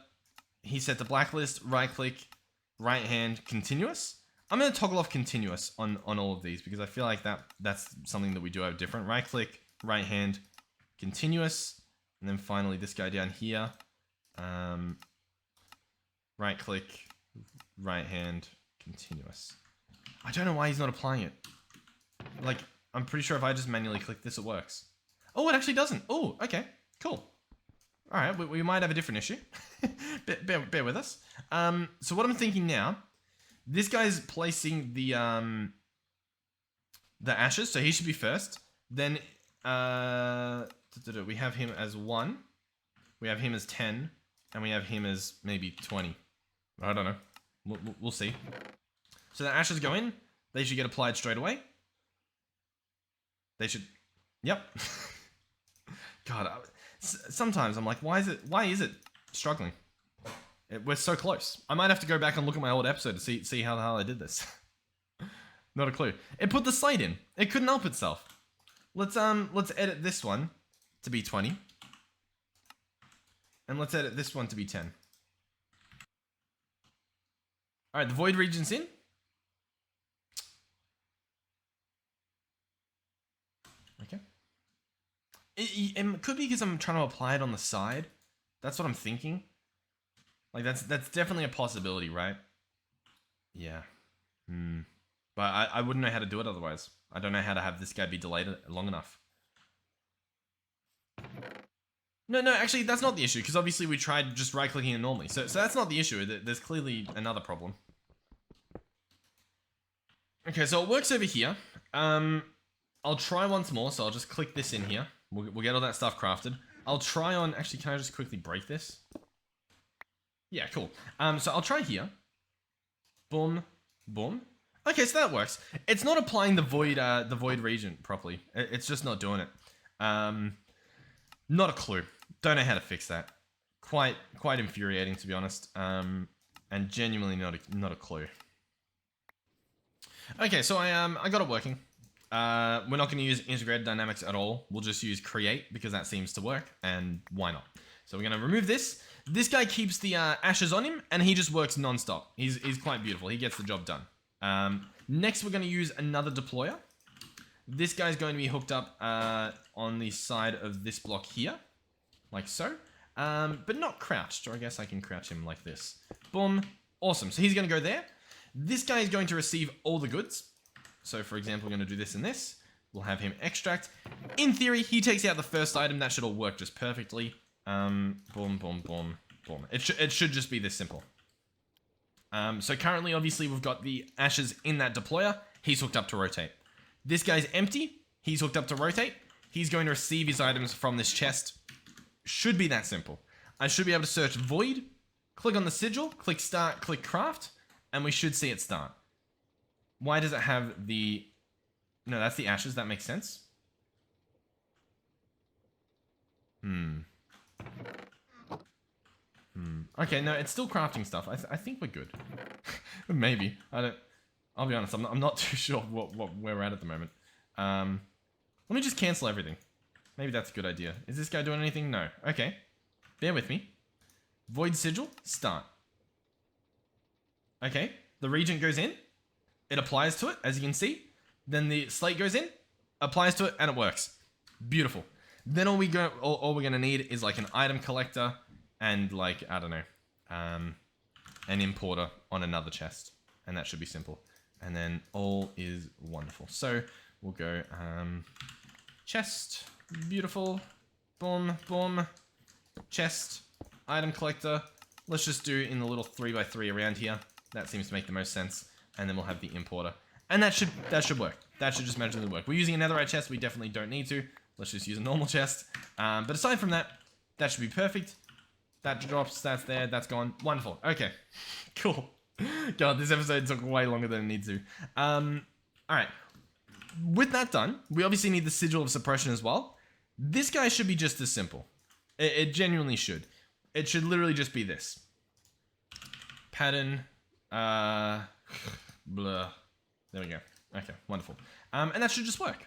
he's set to blacklist, right click, right hand, continuous. I'm going to toggle off continuous on all of these because I feel like that's something that we do have different. Right click, right hand, continuous. And then finally this guy down here. Right click, right hand, continuous. I don't know why he's not applying it. Like, I'm pretty sure if I just manually click this, it works. Oh, it actually doesn't. Oh, okay. Cool. All right, we might have a different issue. bear with us. So what I'm thinking now, this guy's placing the ashes, so he should be first. Then we have him as 1. We have him as 10, and we have him as maybe 20. I don't know. We'll see. So the ashes go in. They should get applied straight away. They should. Yep. God. Sometimes I'm like, why is it struggling? We're so close. I might have to go back and look at my old episode to see how the hell I did this. Not a clue. It put the slate in. It couldn't help itself. Let's edit this one to be 20. And let's edit this one to be 10. Alright, the void region's in. Okay. It could be because I'm trying to apply it on the side. That's what I'm thinking. Like, that's definitely a possibility, right? Yeah. But I wouldn't know how to do it otherwise. I don't know how to have this guy be delayed long enough. No, actually, that's not the issue, because obviously we tried just right-clicking it normally. So that's not the issue. There's clearly another problem. Okay, so it works over here. I'll try once more, so I'll just click this in here. We'll get all that stuff crafted. I'll try on... Actually, can I just quickly break this? Yeah, cool. So I'll try here. Boom. Boom. Okay, so that works. It's not applying the void region properly. It's just not doing it. Not a clue. Don't know how to fix that. Quite infuriating, to be honest. And genuinely not a clue. Okay, so I got it working. We're not going to use integrated dynamics at all. We'll just use create because that seems to work, and why not? So we're going to remove this. This guy keeps the ashes on him, and he just works non-stop. He's quite beautiful. He gets the job done. Next, we're going to use another deployer. This guy's going to be hooked up on the side of this block here, like so, but not crouched, or I guess I can crouch him like this. Boom. Awesome. So he's going to go there. This guy is going to receive all the goods. So, for example, we're going to do this and this. We'll have him extract. In theory, he takes out the first item. That should all work just perfectly. Boom, boom, boom, boom. It should just be this simple. So currently, obviously, we've got the ashes in that deployer. He's hooked up to rotate. This guy's empty. He's hooked up to rotate. He's going to receive his items from this chest. Should be that simple. I should be able to search void, click on the sigil, click start, click craft, and we should see it start. Why does it have the... No, that's the ashes. That makes sense. Okay, no, it's still crafting stuff. I think we're good. Maybe. I'll be honest, I'm not too sure where we're at the moment. Let me just cancel everything. Maybe that's a good idea. Is this guy doing anything? No. Okay. Bear with me. Void sigil, start. Okay, the regent goes in. It applies to it, as you can see. Then the slate goes in, applies to it, and it works. Beautiful. Then all we're gonna need is like an item collector and like, I don't know, an importer on another chest. And that should be simple. And then all is wonderful. So we'll go chest, beautiful, boom, boom, chest, item collector. Let's just do in the little 3x3 around here. That seems to make the most sense. And then we'll have the importer. And that should work. That should just magically work. We're using a netherite chest. We definitely don't need to. Let's just use a normal chest. But aside from that, that should be perfect. That drops, that's there, that's gone. Wonderful. Okay. Cool. God, this episode took way longer than it needs to. Alright. With that done, we obviously need the sigil of suppression as well. This guy should be just as simple. It genuinely should. It should literally just be this. Pattern. Blah. There we go. Okay, wonderful. And that should just work.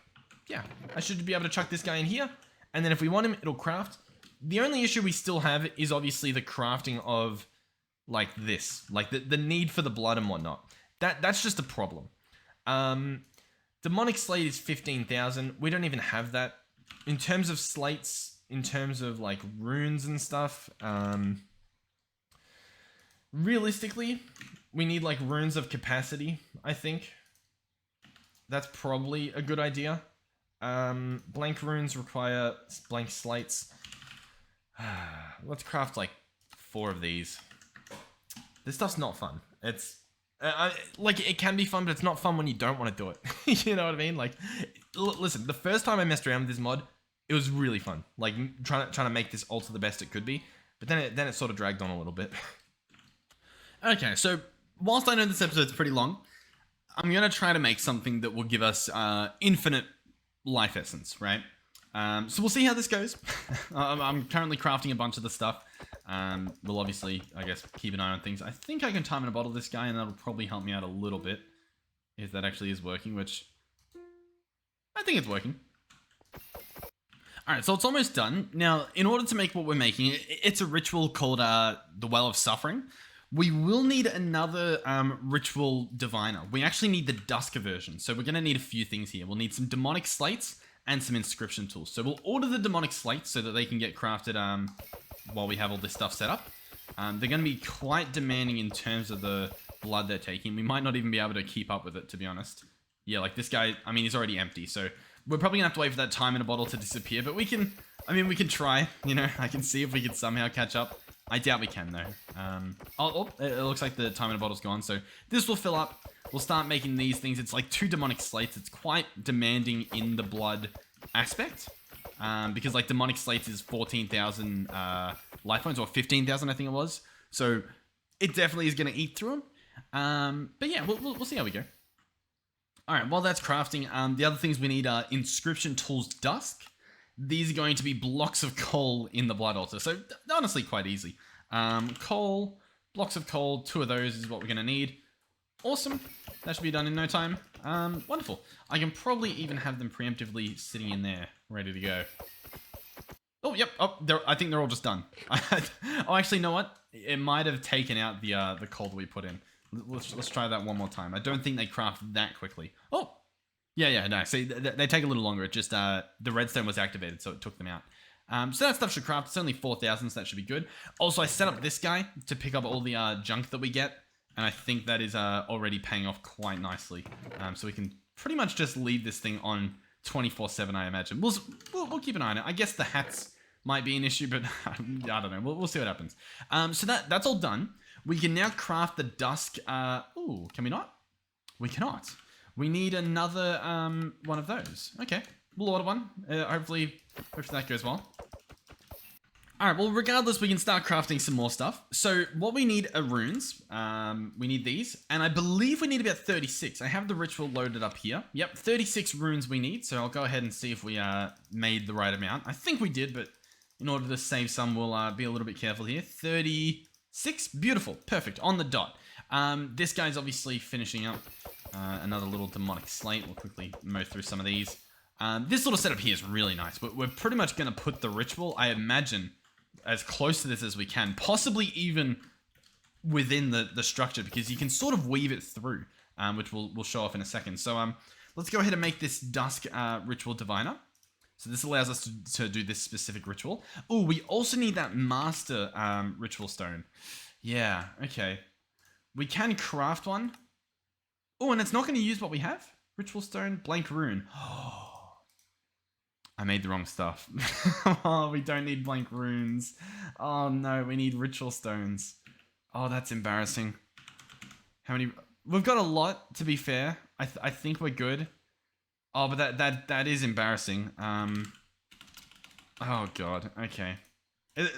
Yeah, I should be able to chuck this guy in here. And then if we want him, it'll craft. The only issue we still have is obviously the crafting of like this. Like the need for the blood and whatnot. That's just a problem. Demonic slate is 15,000. We don't even have that. In terms of slates, in terms of like runes and stuff, realistically, we need like runes of capacity, I think. That's probably a good idea. Blank runes require blank slates. Let's craft like 4 of these. This stuff's not fun. It's like it can be fun, but it's not fun when you don't want to do it. You know what I mean? Like, listen, the first time I messed around with this mod, it was really fun. Like trying to make this altar the best it could be. But then it sort of dragged on a little bit. Okay, so whilst I know this episode's pretty long, I'm going to try to make something that will give us infinite life essence, right? So we'll see how this goes. I'm currently crafting a bunch of the stuff. We'll obviously, I guess, keep an eye on things. I think I can time in a bottle this guy, and that'll probably help me out a little bit. If that actually is working, which I think it's working. Alright, so it's almost done. Now, in order to make what we're making, it's a ritual called the Well of Suffering. We will need another ritual diviner. We actually need the Dusker version. So we're going to need a few things here. We'll need some demonic slates and some inscription tools. So we'll order the demonic slates so that they can get crafted while we have all this stuff set up. They're going to be quite demanding in terms of the blood they're taking. We might not even be able to keep up with it, to be honest. Yeah, like this guy, I mean, he's already empty. So we're probably going to have to wait for that time in a bottle to disappear. But we can try. You know, I can see if we can somehow catch up. I doubt we can, though. It looks like the time in a bottle's gone. So this will fill up. We'll start making these things. It's like 2 demonic slates. It's quite demanding in the blood aspect. Because like demonic slates is 14,000 life points, or 15,000 I think it was. So it definitely is going to eat through them. But yeah, we'll see how we go. Alright, while that's crafting, the other things we need are inscription tools dusk. These are going to be blocks of coal in the blood altar. So honestly, quite easy. Coal, blocks of coal, 2 of those is what we're going to need. Awesome. That should be done in no time. Wonderful. I can probably even have them preemptively sitting in there, ready to go. Oh, yep. Oh, I think they're all just done. Oh, actually, you know what? It might have taken out the coal that we put in. Let's try that one more time. I don't think they craft that quickly. Oh! Yeah, no. See, they take a little longer. It just, the redstone was activated, so it took them out. So that stuff should craft. It's only 4,000, so that should be good. Also, I set up this guy to pick up all the junk that we get. And I think that is already paying off quite nicely. So we can pretty much just leave this thing on 24/7, I imagine. We'll keep an eye on it. I guess the hats might be an issue, but I don't know. We'll see what happens. So that's all done. We can now craft the dusk. Ooh, can we not? We cannot. We need another one of those. Okay, we'll order one. Hopefully that goes well. All right, well, regardless, we can start crafting some more stuff. So what we need are runes. We need these, and I believe we need about 36. I have the ritual loaded up here. Yep, 36 runes we need, so I'll go ahead and see if we made the right amount. I think we did, but in order to save some, we'll be a little bit careful here. 36, beautiful, perfect, on the dot. This guy's obviously finishing up another little demonic slate. We'll quickly mow through some of these. This little setup here is really nice. We're pretty much going to put the ritual, I imagine, as close to this as we can, possibly even within the structure, because you can sort of weave it through, which we'll show off in a second. So let's go ahead and make this Dusk Ritual Diviner. So this allows us to do this specific ritual. Oh, we also need that Master Ritual Stone. Yeah, okay. We can craft one. Oh, and it's not going to use what we have. Ritual Stone, Blank Rune. Oh, I made the wrong stuff. Oh, we don't need blank runes. Oh no, we need ritual stones. Oh, that's embarrassing. How many? We've got a lot, to be fair. I think we're good. Oh, but that is embarrassing. Oh god. Okay.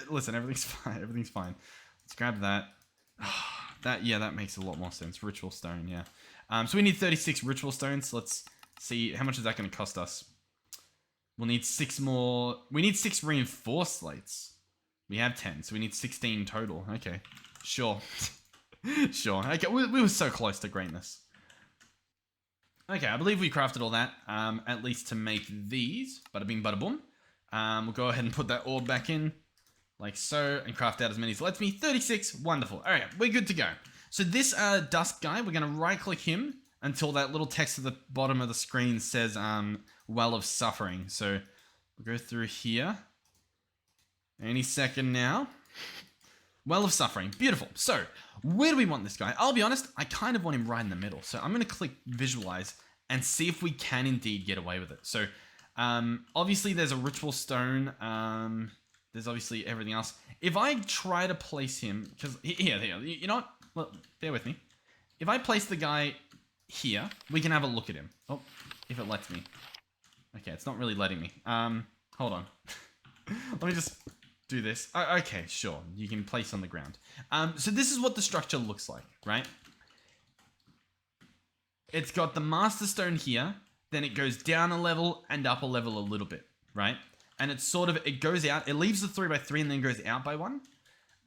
Listen, everything's fine. Everything's fine. Let's grab that. That makes a lot more sense. Ritual stone, yeah. So we need 36 ritual stones. Let's see how much is that going to cost us. We'll need 6 more. We need 6 reinforced slates. We have 10, so we need 16 total. Okay, sure. Sure. Okay, we were so close to greatness. Okay, I believe we crafted all that, at least to make these. Bada bing, bada boom. We'll go ahead and put that orb back in, like so, and craft out as many as it lets me. 36, wonderful. All right, we're good to go. So this Dusk guy, we're going to right-click him until that little text at the bottom of the screen says Well of Suffering. So we'll go through here. Any second now. Well of Suffering. Beautiful. So where do we want this guy? I'll be honest, I kind of want him right in the middle. So I'm going to click Visualize and see if we can indeed get away with it. So obviously there's a Ritual Stone. There's obviously everything else. If I try to place him, because here, you know what? Well, bear with me. If I place the guy here, we can have a look at him. Oh, if it lets me. Okay, it's not really letting me. Hold on. Let me just do this. Okay, sure. You can place on the ground. So this is what the structure looks like, right? It's got the Master Stone here, then it goes down a level and up a level a little bit, right? And it's sort of, it goes out, it leaves the 3x3 and then goes out by 1.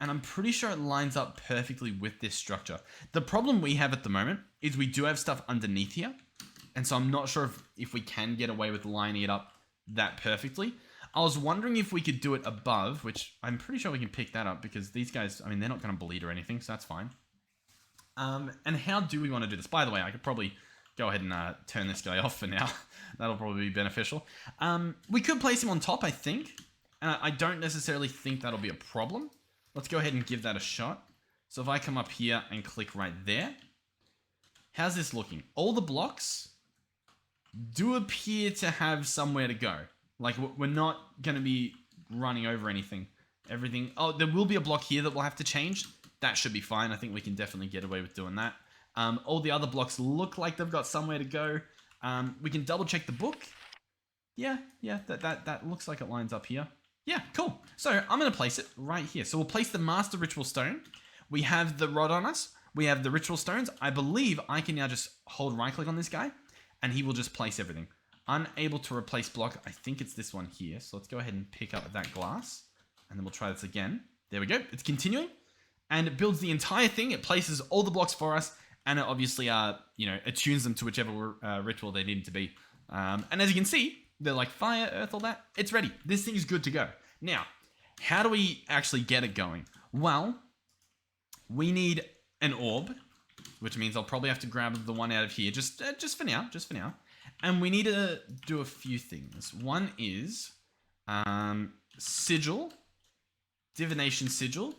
And I'm pretty sure it lines up perfectly with this structure. The problem we have at the moment is we do have stuff underneath here. And so I'm not sure if we can get away with lining it up that perfectly. I was wondering if we could do it above, which I'm pretty sure we can pick that up because these guys, I mean, they're not going to bleed or anything, so that's fine. And how do we want to do this? By the way, I could probably go ahead and turn this guy off for now. That'll probably be beneficial. We could place him on top, I think. I don't necessarily think that'll be a problem. Let's go ahead and give that a shot. So if I come up here and click right there. How's this looking? All the blocks do appear to have somewhere to go. Like, we're not going to be running over anything. Everything... Oh, there will be a block here that we'll have to change. That should be fine. I think we can definitely get away with doing that. All the other blocks look like they've got somewhere to go. We can double check the book. Yeah, that looks like it lines up here. Yeah, cool. So I'm going to place it right here. So we'll place the Master Ritual Stone. We have the rod on us. We have the Ritual Stones. I believe I can now just hold right-click on this guy, and he will just place everything. Unable to replace block. I think it's this one here. So let's go ahead and pick up that glass, and then we'll try this again. There we go. It's continuing, and it builds the entire thing. It places all the blocks for us, and it obviously, attunes them to whichever ritual they need to be. And as you can see, they're like fire, earth, all that. It's ready. This thing is good to go. Now, how do we actually get it going? Well, we need an orb, which means I'll probably have to grab the one out of here just for now. And we need to do a few things. One is Sigil, Divination Sigil.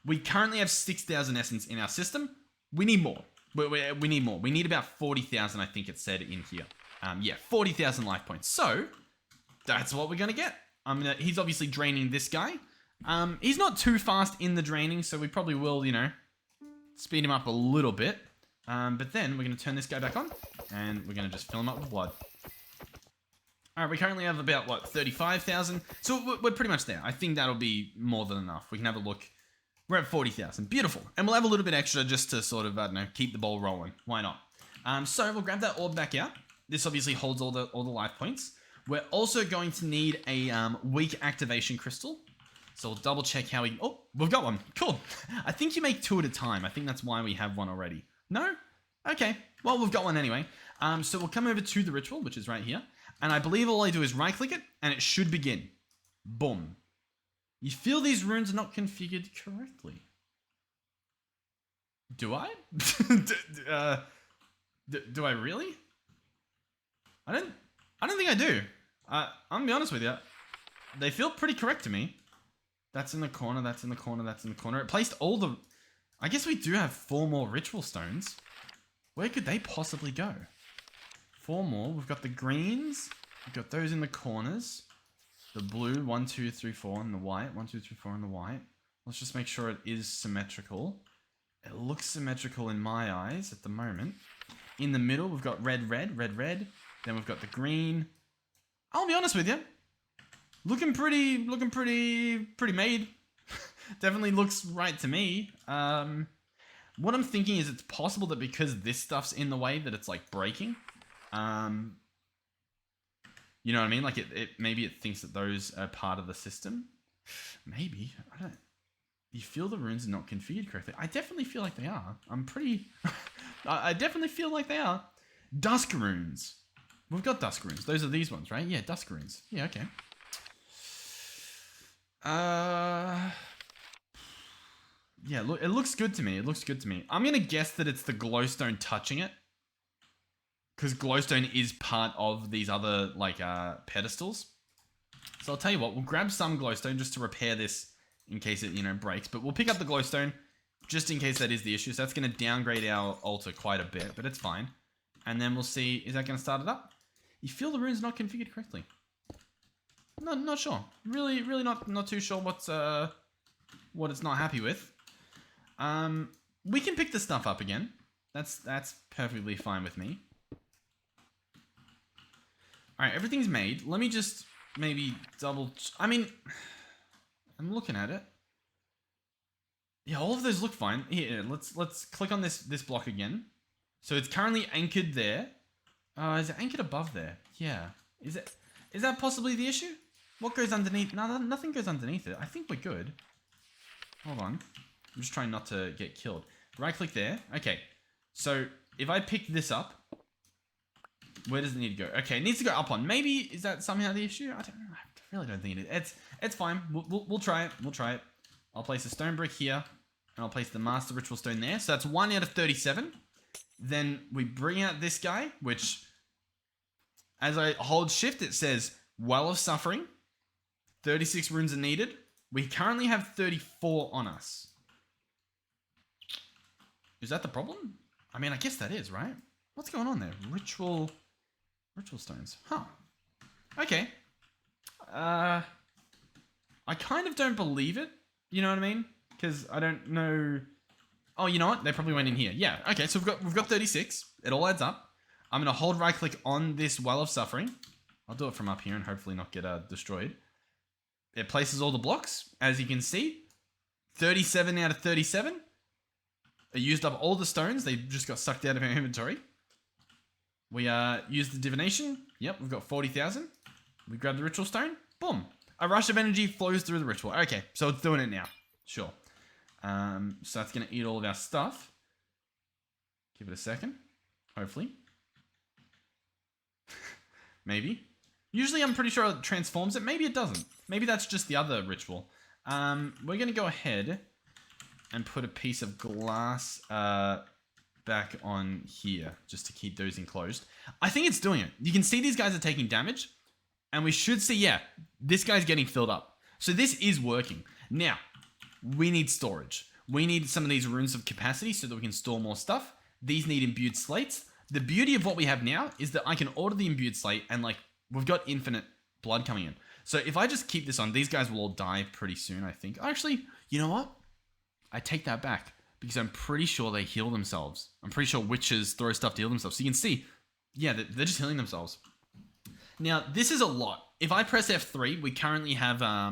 We currently have 6,000 essence in our system. We need more. We need more. We need about 40,000, I think it said in here. 40,000 life points. So that's what we're going to get. He's obviously draining this guy. He's not too fast in the draining, so we probably will, speed him up a little bit. But then we're going to turn this guy back on, and we're going to just fill him up with blood. All right, we currently have about, what, 35,000? So we're pretty much there. I think that'll be more than enough. We can have a look. We're at 40,000. Beautiful. And we'll have a little bit extra just to sort of, I don't know, keep the ball rolling. Why not? So we'll grab that orb back out. This obviously holds all the life points. We're also going to need a weak activation crystal. So we'll double check how we... Oh, we've got one. Cool. I think you make 2 at a time. I think that's why we have one already. No? Okay. Well, we've got one anyway. So we'll come over to the ritual, which is right here. And I believe all I do is right-click it, and it should begin. Boom. You feel these runes are not configured correctly. Do I? Do I really? I don't think I do. I'm gonna be honest with you. They feel pretty correct to me. That's in the corner, that's in the corner, that's in the corner. It placed all the... I guess we do have 4 more ritual stones. Where could they possibly go? 4 more. We've got the greens. We've got those in the corners. The blue, 1, 2, 3, 4, and the white. 1, 2, 3, 4, and the white. Let's just make sure it is symmetrical. It looks symmetrical in my eyes at the moment. In the middle, we've got red, red, red, red. Then we've got the green. I'll be honest with you. Looking pretty made. Definitely looks right to me. What I'm thinking is it's possible that because this stuff's in the way that it's like breaking. You know what I mean? Like maybe it thinks that those are part of the system. Maybe. I don't. You feel the runes are not configured correctly. I definitely feel like they are. I'm pretty... I definitely feel like they are. Dusk runes. We've got dusk runes. Those are these ones, right? Yeah, dusk runes. Yeah, okay. Yeah, look, it looks good to me. It looks good to me. I'm going to guess that it's the glowstone touching it. Because glowstone is part of these other, like, pedestals. So I'll tell you what. We'll grab some glowstone just to repair this in case it, you know, breaks. But we'll pick up the glowstone just in case that is the issue. So that's going to downgrade our altar quite a bit, but it's fine. And then we'll see, is that going to start it up? You feel the rune's not configured correctly. No, not sure. Really not too sure what it's not happy with. We can pick this stuff up again. That's perfectly fine with me. All right, everything's made. Let me just maybe double... I mean, I'm looking at it. Yeah, all of those look fine. Here, let's click on this block again. So it's currently anchored there. Is it anchored above there? Yeah. Is that possibly the issue? What goes underneath? No, nothing goes underneath it. I think we're good. Hold on. I'm just trying not to get killed. Right click there. Okay. So if I pick this up, where does it need to go? Okay, it needs to go up on. Maybe is that somehow the issue? I don't know. I really don't think it is. It's fine. We'll try it. We'll try it. I'll place a stone brick here, and I'll place the master ritual stone there. So that's 1 out of 37. Then we bring out this guy, which, as I hold shift, it says Well of Suffering. 36 runes are needed. We currently have 34 on us. Is that the problem? I mean, I guess that is, right? What's going on there? Ritual stones. Huh. Okay. I kind of don't believe it. You know what I mean? Because I don't know... Oh, you know what? They probably went in here. Yeah. Okay, so we've got 36. It all adds up. I'm going to hold right click on this Well of Suffering. I'll do it from up here and hopefully not get destroyed. It places all the blocks, as you can see. 37 out of 37. It used up all the stones. They just got sucked out of our inventory. We used the divination. Yep, we've got 40,000. We grab the ritual stone. Boom. A rush of energy flows through the ritual. Okay, so it's doing it now. Sure. So that's going to eat all of our stuff. Give it a second. Hopefully. Maybe. Usually I'm pretty sure it transforms it. Maybe it doesn't. Maybe that's just the other ritual. We're going to go ahead and put a piece of glass back on here just to keep those enclosed. I think it's doing it. You can see these guys are taking damage. And we should see, yeah, this guy's getting filled up. So this is working. Now, we need storage. We need some of these runes of capacity so that we can store more stuff. These need imbued slates. The beauty of what we have now is that I can order the imbued slate and like, we've got infinite blood coming in. So if I just keep this on, these guys will all die pretty soon, I think. Actually, you know what? I take that back because I'm pretty sure they heal themselves. I'm pretty sure witches throw stuff to heal themselves. So you can see, yeah, they're just healing themselves. Now, this is a lot. If I press F3, we currently have, how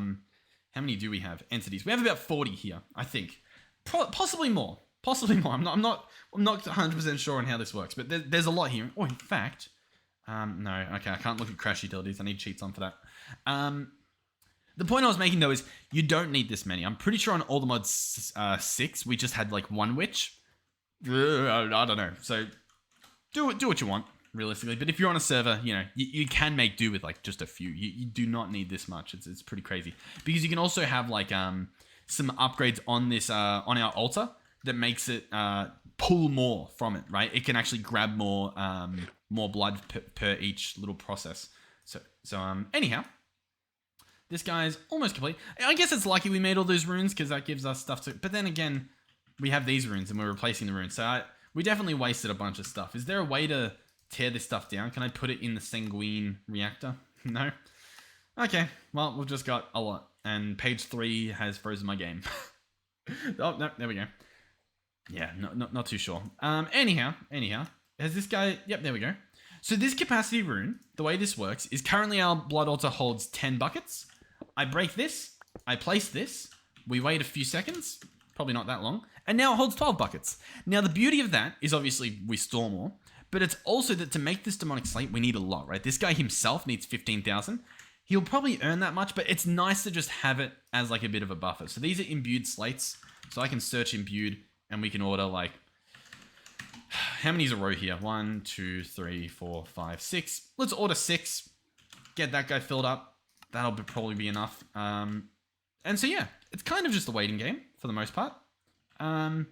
many do we have? Entities. We have about 40 here, I think. Possibly more. Possibly more. I'm not 100% sure on how this works, but there's a lot here. Oh, in fact, no, okay, I can't look at crash utilities. I need cheats on for that. The point I was making, though, is you don't need this many. I'm pretty sure on all the mods 6, we just had, like, one witch. I don't know. So, do what you want, realistically. But if you're on a server, you know, you can make do with, like, just a few. You do not need this much. It's pretty crazy. Because you can also have, like, some upgrades on this, on our altar that makes it pull more from it, right? It can actually grab more blood per each little process. So anyhow, this guy's almost complete. I guess it's lucky we made all those runes because that gives us stuff to... But then again, we have these runes and we're replacing the runes. So we definitely wasted a bunch of stuff. Is there a way to tear this stuff down? Can I put it in the sanguine reactor? No? Okay, well, we've just got a lot. And page 3 has frozen my game. Oh, no, there we go. Yeah, not too sure. Anyhow, has this guy... Yep, there we go. So this capacity rune, the way this works, is currently our blood altar holds 10 buckets. I break this, I place this, we wait a few seconds, probably not that long, and now it holds 12 buckets. Now the beauty of that is obviously we store more, but it's also that to make this demonic slate, we need a lot, right? This guy himself needs 15,000. He'll probably earn that much, but it's nice to just have it as like a bit of a buffer. So these are imbued slates, so I can search imbued, and we can order like... How many's a row here? 1, 2, 3, 4, 5, 6. Let's order 6. Get that guy filled up. That'll probably be enough. And so yeah, it's kind of just a waiting game for the most part. Now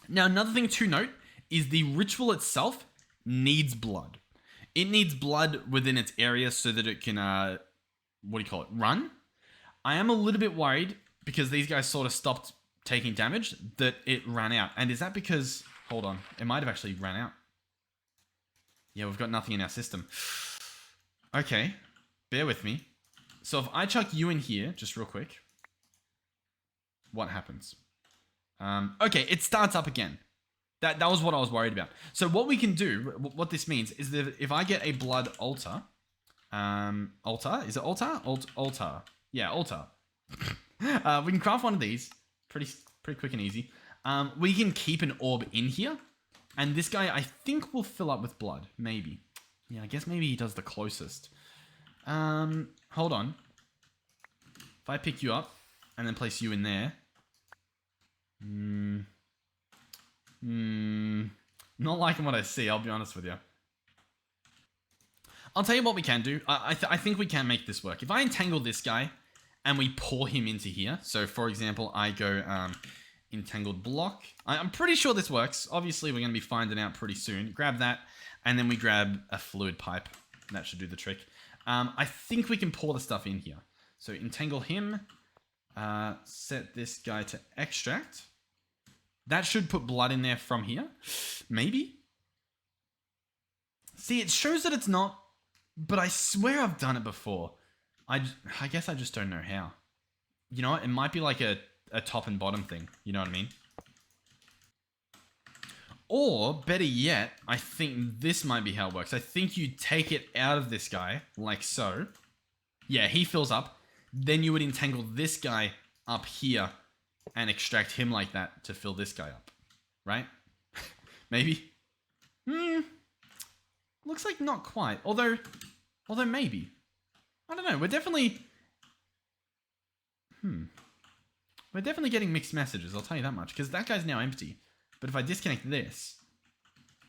another thing to note is the ritual itself needs blood. It needs blood within its area so that it can, run. I am a little bit worried because these guys sort of stopped taking damage that it ran out. And is that because... Hold on. It might have actually ran out. Yeah, we've got nothing in our system. Okay. Bear with me. So if I chuck you in here, just real quick, what happens? Okay, it starts up again. That was what I was worried about. So what we can do, what this means, is that if I get a blood altar, altar? Is it altar? Altar. Yeah, altar. We can craft one of these. Pretty quick and easy. We can keep an orb in here. And this guy, I think, will fill up with blood. Maybe. Yeah, I guess maybe he does the closest. Hold on. If I pick you up and then place you in there. Not liking what I see, I'll be honest with you. I'll tell you what we can do. I think we can make this work. If I entangle this guy and we pour him into here. So, for example, I go... entangled block. I'm pretty sure this works. Obviously, we're going to be finding out pretty soon. Grab that, and then we grab a fluid pipe. That should do the trick. I think we can pour the stuff in here. So entangle him. Set this guy to extract. That should put blood in there from here. Maybe. See, it shows that it's not, but I swear I've done it before. I guess I just don't know how. You know what? It might be like a top and bottom thing. You know what I mean? Or, better yet, I think this might be how it works. I think you take it out of this guy, like so. Yeah, he fills up. Then you would entangle this guy up here and extract him like that to fill this guy up. Right? Maybe? Looks like not quite. Although maybe. I don't know. We're definitely... We're definitely getting mixed messages, I'll tell you that much. Because that guy's now empty. But if I disconnect this,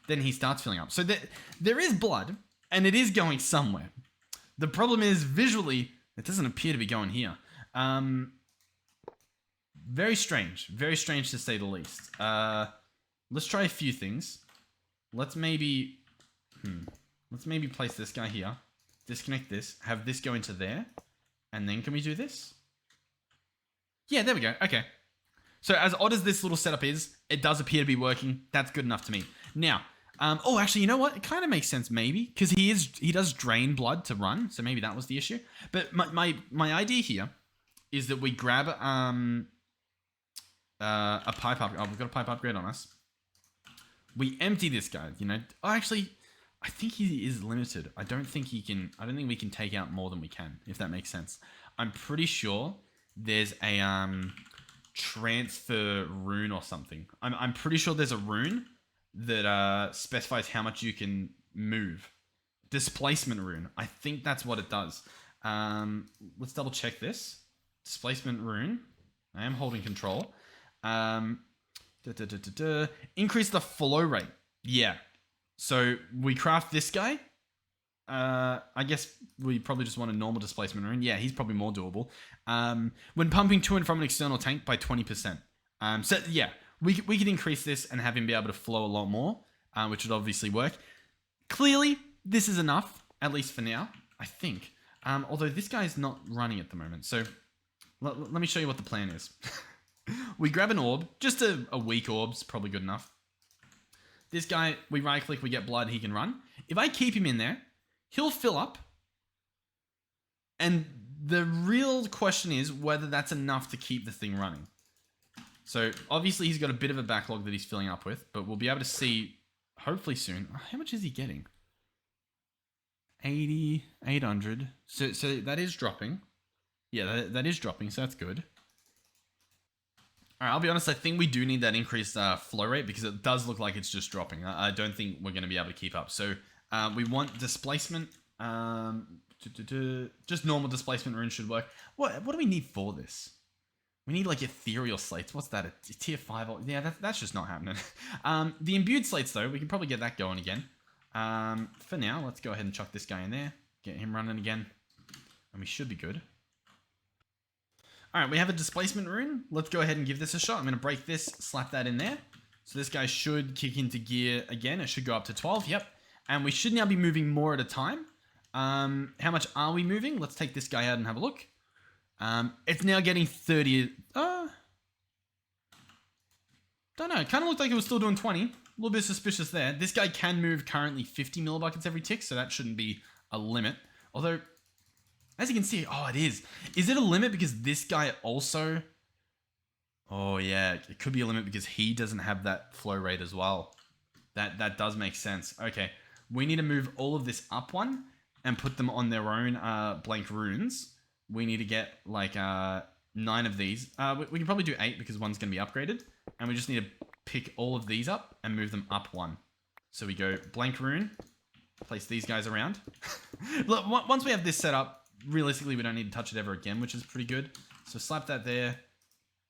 then he starts filling up. So there is blood, and it is going somewhere. The problem is, visually, it doesn't appear to be going here. Very strange. Very strange to say the least. Let's try a few things. Let's maybe place this guy here. Disconnect this. Have this go into there. And then can we do this? Yeah, there we go. Okay. So as odd as this little setup is, it does appear to be working. That's good enough to me. Now, oh, actually, you know what? It kind of makes sense, maybe, because he does drain blood to run, so maybe that was the issue. But my idea here is that we grab a pipe up. Oh, we've got a pipe upgrade on us. We empty this guy. You know. Oh, actually, I think he is limited. I don't think we can take out more than we can, if that makes sense. I'm pretty sure there's a transfer rune or something. I'm pretty sure there's a rune that specifies how much you can move. Displacement rune. I think that's what it does. Let's double check this. Displacement rune. I am holding control. Increase the flow rate. Yeah. So we craft this guy. I guess we probably just want a normal displacement rune. Yeah, he's probably more doable. When pumping to and from an external tank by 20%. So yeah, we could increase this and have him be able to flow a lot more, which would obviously work. Clearly, this is enough, at least for now, I think. Although this guy is not running at the moment. So let me show you what the plan is. We grab an orb. Just a weak orb's probably good enough. This guy, we right click, we get blood, he can run. If I keep him in there, he'll fill up. And the real question is whether that's enough to keep the thing running. So obviously he's got a bit of a backlog that he's filling up with, but we'll be able to see hopefully soon. How much is he getting? 80, 800. So that is dropping. Yeah, that is dropping, so that's good. All right, I'll be honest, I think we do need that increased flow rate because it does look like it's just dropping. I don't think we're going to be able to keep up. So we want displacement. Just normal displacement rune should work. What do we need for this? We need like ethereal slates. What's that? A tier 5? Yeah, that's just not happening. The imbued slates, though, we can probably get that going again. For now, let's go ahead and chuck this guy in there. Get him running again. And we should be good. All right, we have a displacement rune. Let's go ahead and give this a shot. I'm going to break this, slap that in there. So this guy should kick into gear again. It should go up to 12. Yep. And we should now be moving more at a time. How much are we moving? Let's take this guy out and have a look. It's now getting 30. Don't know. It kind of looked like it was still doing 20. A little bit suspicious there. This guy can move currently 50 millibuckets every tick, so that shouldn't be a limit. Although, as you can see, oh, it is. Is it a limit because this guy also... Oh, yeah. It could be a limit because he doesn't have that flow rate as well. That does make sense. Okay. We need to move all of this up one and put them on their own blank runes. We need to get like 9 of these. We can probably do 8 because one's going to be upgraded. And we just need to pick all of these up and move them up one. So we go blank rune, place these guys around. Look, once we have this set up, realistically, we don't need to touch it ever again, which is pretty good. So slap that there.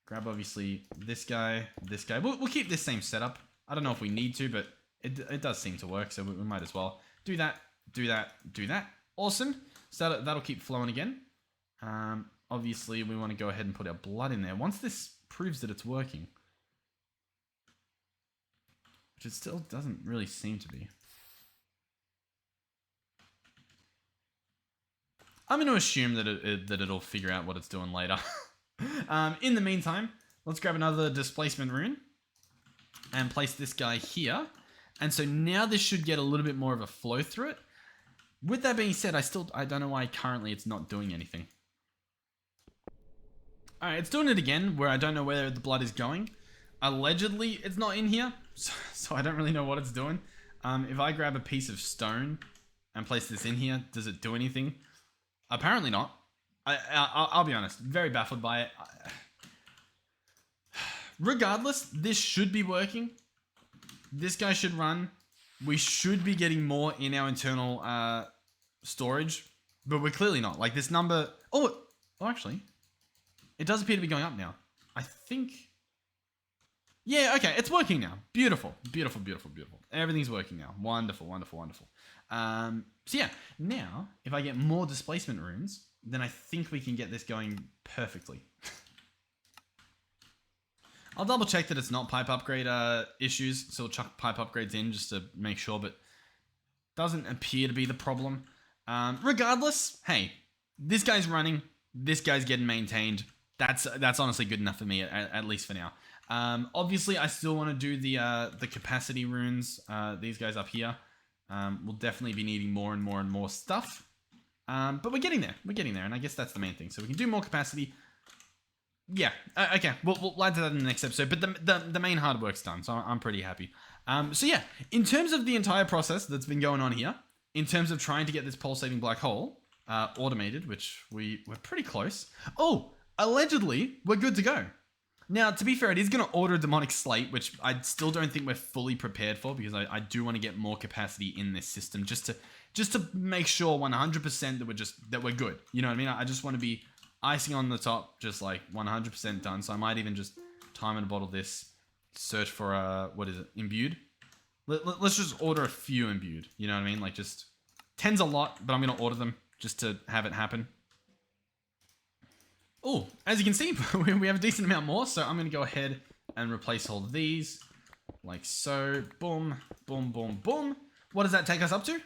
Grab, obviously, this guy, this guy. We'll keep this same setup. I don't know if we need to, but it does seem to work, so we might as well. Do that, do that, do that. Awesome. So that'll keep flowing again. Obviously, we want to go ahead and put our blood in there. Once this proves that it's working, which it still doesn't really seem to be. I'm going to assume that it'll figure out what it's doing later. In the meantime, let's grab another displacement rune and place this guy here. And so now this should get a little bit more of a flow through it. With that being said, I don't know why currently it's not doing anything. All right, it's doing it again where I don't know where the blood is going. Allegedly, it's not in here, so I don't really know what it's doing. If I grab a piece of stone and place this in here, does it do anything? Apparently not. I'll be honest, very baffled by it. Regardless, this should be working. This guy should run. We should be getting more in our internal storage, but we're clearly not. Like this number... Oh, actually, it does appear to be going up now. I think... Yeah, okay, it's working now. Beautiful, beautiful, beautiful, beautiful. Everything's working now. Wonderful, wonderful, wonderful. So yeah, now, if I get more displacement runes, then I think we can get this going perfectly. I'll double check that it's not pipe upgrade issues, so we'll chuck pipe upgrades in just to make sure, but doesn't appear to be the problem. Regardless, hey, this guy's running, this guy's getting maintained. That's honestly good enough for me, at least for now. Obviously, I still want to do the capacity runes, these guys up here. We'll definitely be needing more and more and more stuff. But we're getting there. We're getting there, and I guess that's the main thing. So we can do more capacity. Yeah, okay. We'll add to that in the next episode. But the main hard work's done, so I'm pretty happy. So yeah, in terms of the entire process that's been going on here, in terms of trying to get this pulsating black hole automated, which we're pretty close. Oh, allegedly, we're good to go. Now, to be fair, it is going to order a demonic slate, which I still don't think we're fully prepared for, because I do want to get more capacity in this system just to make sure 100% that we're good. You know what I mean? I just want to be icing on the top, just like 100% done. So I might even just time and bottle this, search for what is it? Imbued. Let's just order a few imbued. You know what I mean? Like just 10's a lot, but I'm going to order them just to have it happen. Oh, as you can see, we have a decent amount more, so I'm going to go ahead and replace all these, like so. Boom, boom, boom, boom. What does that take us up to?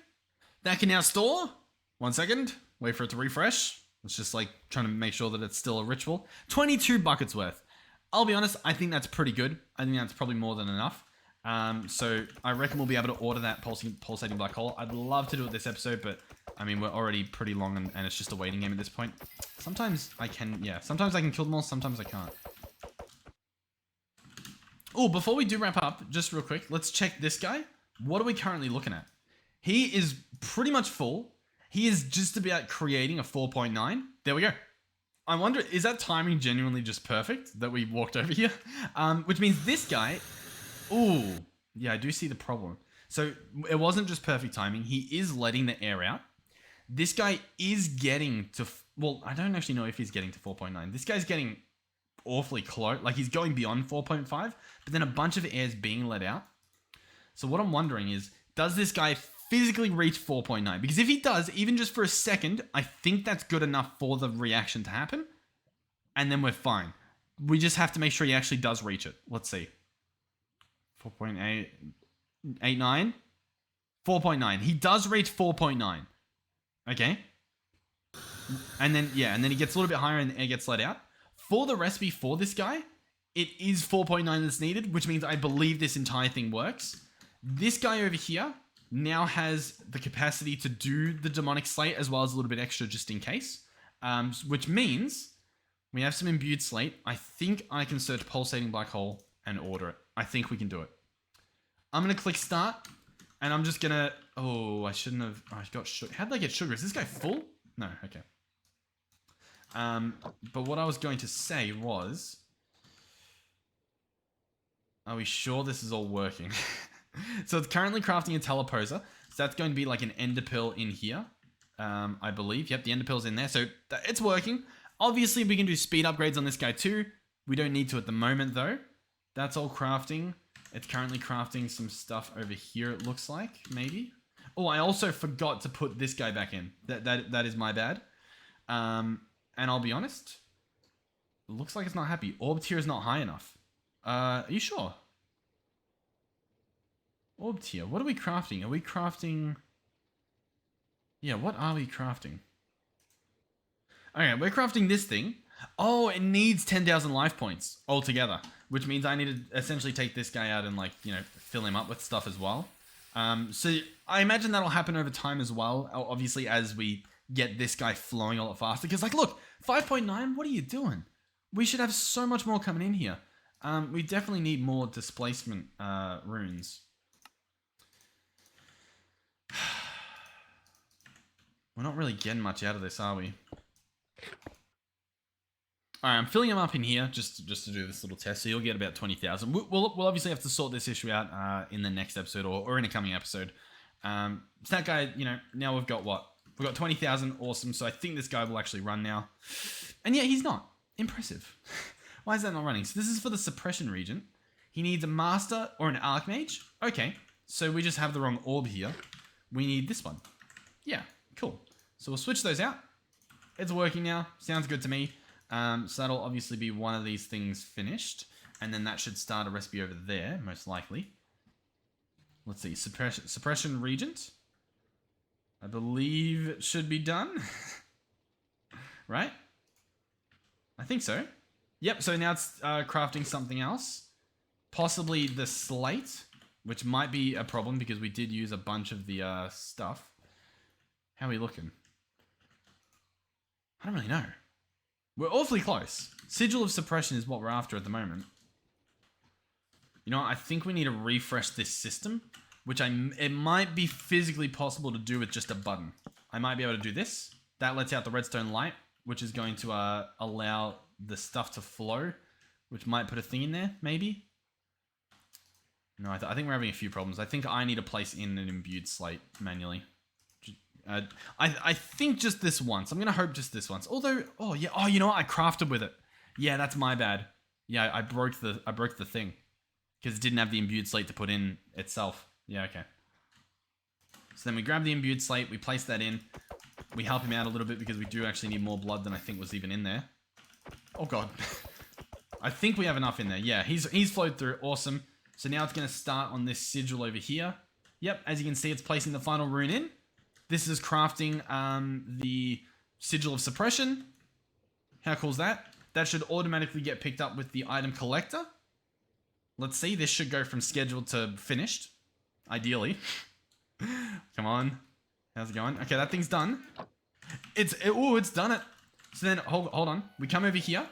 That can now store. 1 second. Wait for it to refresh. It's just like trying to make sure that it's still a ritual. 22 buckets worth. I'll be honest, I think that's pretty good. I think that's probably more than enough. So I reckon we'll be able to order that pulsating black hole. I'd love to do it this episode, but I mean, we're already pretty long and it's just a waiting game at this point. Sometimes I can kill them all, sometimes I can't. Oh, before we do wrap up, just real quick, let's check this guy. What are we currently looking at? He is pretty much full. He is just about creating a 4.9. There we go. I wonder, is that timing genuinely just perfect that we walked over here? Which means this guy... Ooh, yeah, I do see the problem. So it wasn't just perfect timing. He is letting the air out. This guy is getting to... Well, I don't actually know if he's getting to 4.9. This guy's getting awfully close. Like, he's going beyond 4.5, but then a bunch of air is being let out. So what I'm wondering is, does this guy physically reach 4.9? Because if he does, even just for a second, I think that's good enough for the reaction to happen. And then we're fine. We just have to make sure he actually does reach it. Let's see. 4.8... 8.9? 4.9. He does reach 4.9. Okay. And then he gets a little bit higher and the air gets let out. For the recipe for this guy, it is 4.9 that's needed, which means I believe this entire thing works. This guy over here now has the capacity to do the demonic slate as well as a little bit extra just in case. Which means we have some imbued slate. I think I can search pulsating black hole and order it. I think we can do it. I'm going to click start and I'm just going to... Oh, I shouldn't have... Oh, I got sugar. How did I get sugar? Is this guy full? No, okay. But what I was going to say was... Are we sure this is all working? So it's currently crafting a teleposer. So that's going to be like an ender pearl in here. I believe. Yep, the ender pearl's in there. So it's working. Obviously, we can do speed upgrades on this guy too. We don't need to at the moment though. That's all crafting. It's currently crafting some stuff over here, it looks like, maybe. Oh, I also forgot to put this guy back in. That is my bad. And I'll be honest, it looks like it's not happy. Orb tier is not high enough. Are you sure? Orb tier, what are we crafting? Are we crafting... Yeah, what are we crafting? Okay, we're crafting this thing. Oh, it needs 10,000 life points altogether, which means I need to essentially take this guy out and, like, you know, fill him up with stuff as well. So I imagine that'll happen over time as well, obviously, as we get this guy flowing a lot faster. Because, like, look, 5.9, what are you doing? We should have so much more coming in here. We definitely need more displacement runes. We're not really getting much out of this, are we? Alright, I'm filling them up in here just to do this little test, so you'll get about 20,000. We'll obviously have to sort this issue out in the next episode or in a coming episode. So that guy, you know, now we've got what? We've got 20,000, awesome, so I think this guy will actually run now. And yeah, he's not. Impressive. Why is that not running? So this is for the suppression region. He needs a master or an archmage. Okay, so we just have the wrong orb here. We need this one. Yeah, cool. So we'll switch those out. It's working now. Sounds good to me. So that'll obviously be one of these things finished. And then that should start a recipe over there, most likely. Let's see. Suppression Regent. I believe it should be done. Right? I think so. Yep, so now it's crafting something else. Possibly the slate, which might be a problem because we did use a bunch of the stuff. How are we looking? I don't really know. We're awfully close. Sigil of suppression is what we're after at the moment. You know what? I think we need to refresh this system, which it might be physically possible to do with just a button. I might be able to do this. That lets out the redstone light, which is going to allow the stuff to flow, which might put a thing in there, maybe. No, I think we're having a few problems. I think I need to place in an imbued slate manually. I think just this once. I'm gonna hope just this once. Although, oh yeah, oh you know what? I crafted with it. Yeah, that's my bad. Yeah, I broke the thing because it didn't have the imbued slate to put in itself. Yeah, okay. So then we grab the imbued slate, we place that in, we help him out a little bit because we do actually need more blood than I think was even in there. Oh god, I think we have enough in there. Yeah, he's flowed through. Awesome. So now it's gonna start on this sigil over here. Yep, as you can see, it's placing the final rune in. This is crafting the sigil of suppression. How cool is that? That should automatically get picked up with the item collector. Let's see, this should go from scheduled to finished, ideally. Come on, how's it going? Okay, that thing's done. It's done it. So then, hold on. We come over here,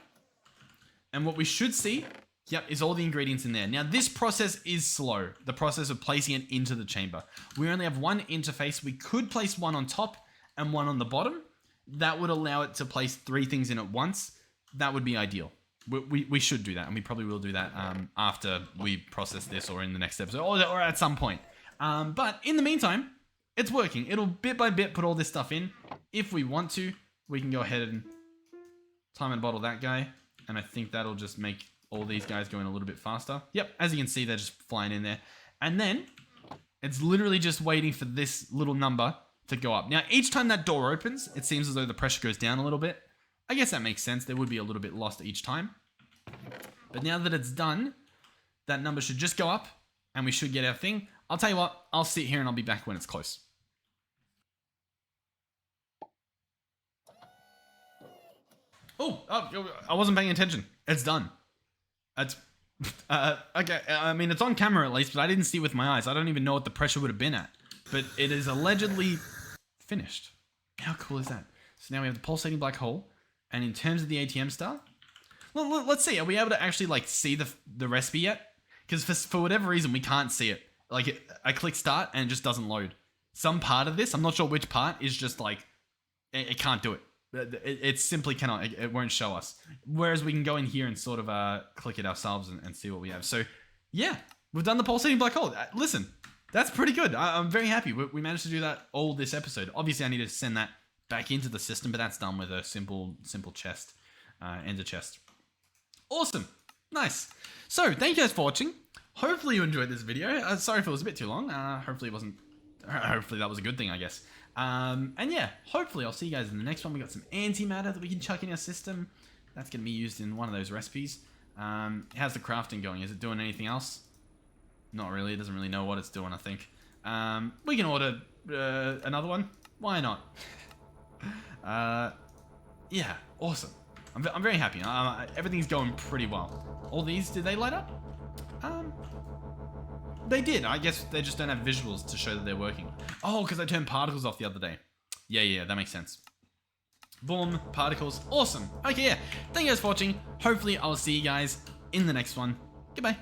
and what we should see, yep, is all the ingredients in there. Now, this process is slow, the process of placing it into the chamber. We only have one interface. We could place one on top and one on the bottom. That would allow it to place 3 things in at once. That would be ideal. We should do that, and we probably will do that after we process this or in the next episode or at some point. But in the meantime, it's working. It'll bit by bit put all this stuff in. If we want to, we can go ahead and time and bottle that guy, and I think that'll just make all these guys going a little bit faster. Yep, as you can see, they're just flying in there. And then it's literally just waiting for this little number to go up. Now, each time that door opens, it seems as though the pressure goes down a little bit. I guess that makes sense. There would be a little bit lost each time. But now that it's done, that number should just go up and we should get our thing. I'll tell you what, I'll sit here and I'll be back when it's close. Oh, I wasn't paying attention. It's done. It's, okay, I mean, it's on camera at least, but I didn't see it with my eyes. I don't even know what the pressure would have been at. But it is allegedly finished. How cool is that? So now we have the pulsating black hole. And in terms of the ATM star, well, let's see. Are we able to actually like see the recipe yet? Because for whatever reason, we can't see it. Like I click start and it just doesn't load. Some part of this, I'm not sure which part, is just like, it can't do it. It simply cannot. It won't show us. Whereas we can go in here and sort of click it ourselves and see what we have. So yeah, we've done the pulsating black hole. Listen, that's pretty good. I'm very happy. We managed to do that all this episode. Obviously, I need to send that back into the system, but that's done with a simple chest, ender chest. Awesome. Nice. So, thank you guys for watching. Hopefully you enjoyed this video. Sorry if it was a bit too long. Hopefully that was a good thing, I guess. And yeah, hopefully I'll see you guys in the next one. We got some antimatter that we can chuck in our system. That's going to be used in one of those recipes. How's the crafting going? Is it doing anything else? Not really. It doesn't really know what it's doing, I think. We can order another one. Why not? Yeah, awesome. I'm very happy. Everything's going pretty well. All these, did they light up? They did. I guess they just don't have visuals to show that they're working. Oh, because I turned particles off the other day. Yeah, that makes sense. Boom, particles. Awesome. Okay, yeah. Thank you guys for watching. Hopefully, I'll see you guys in the next one. Goodbye.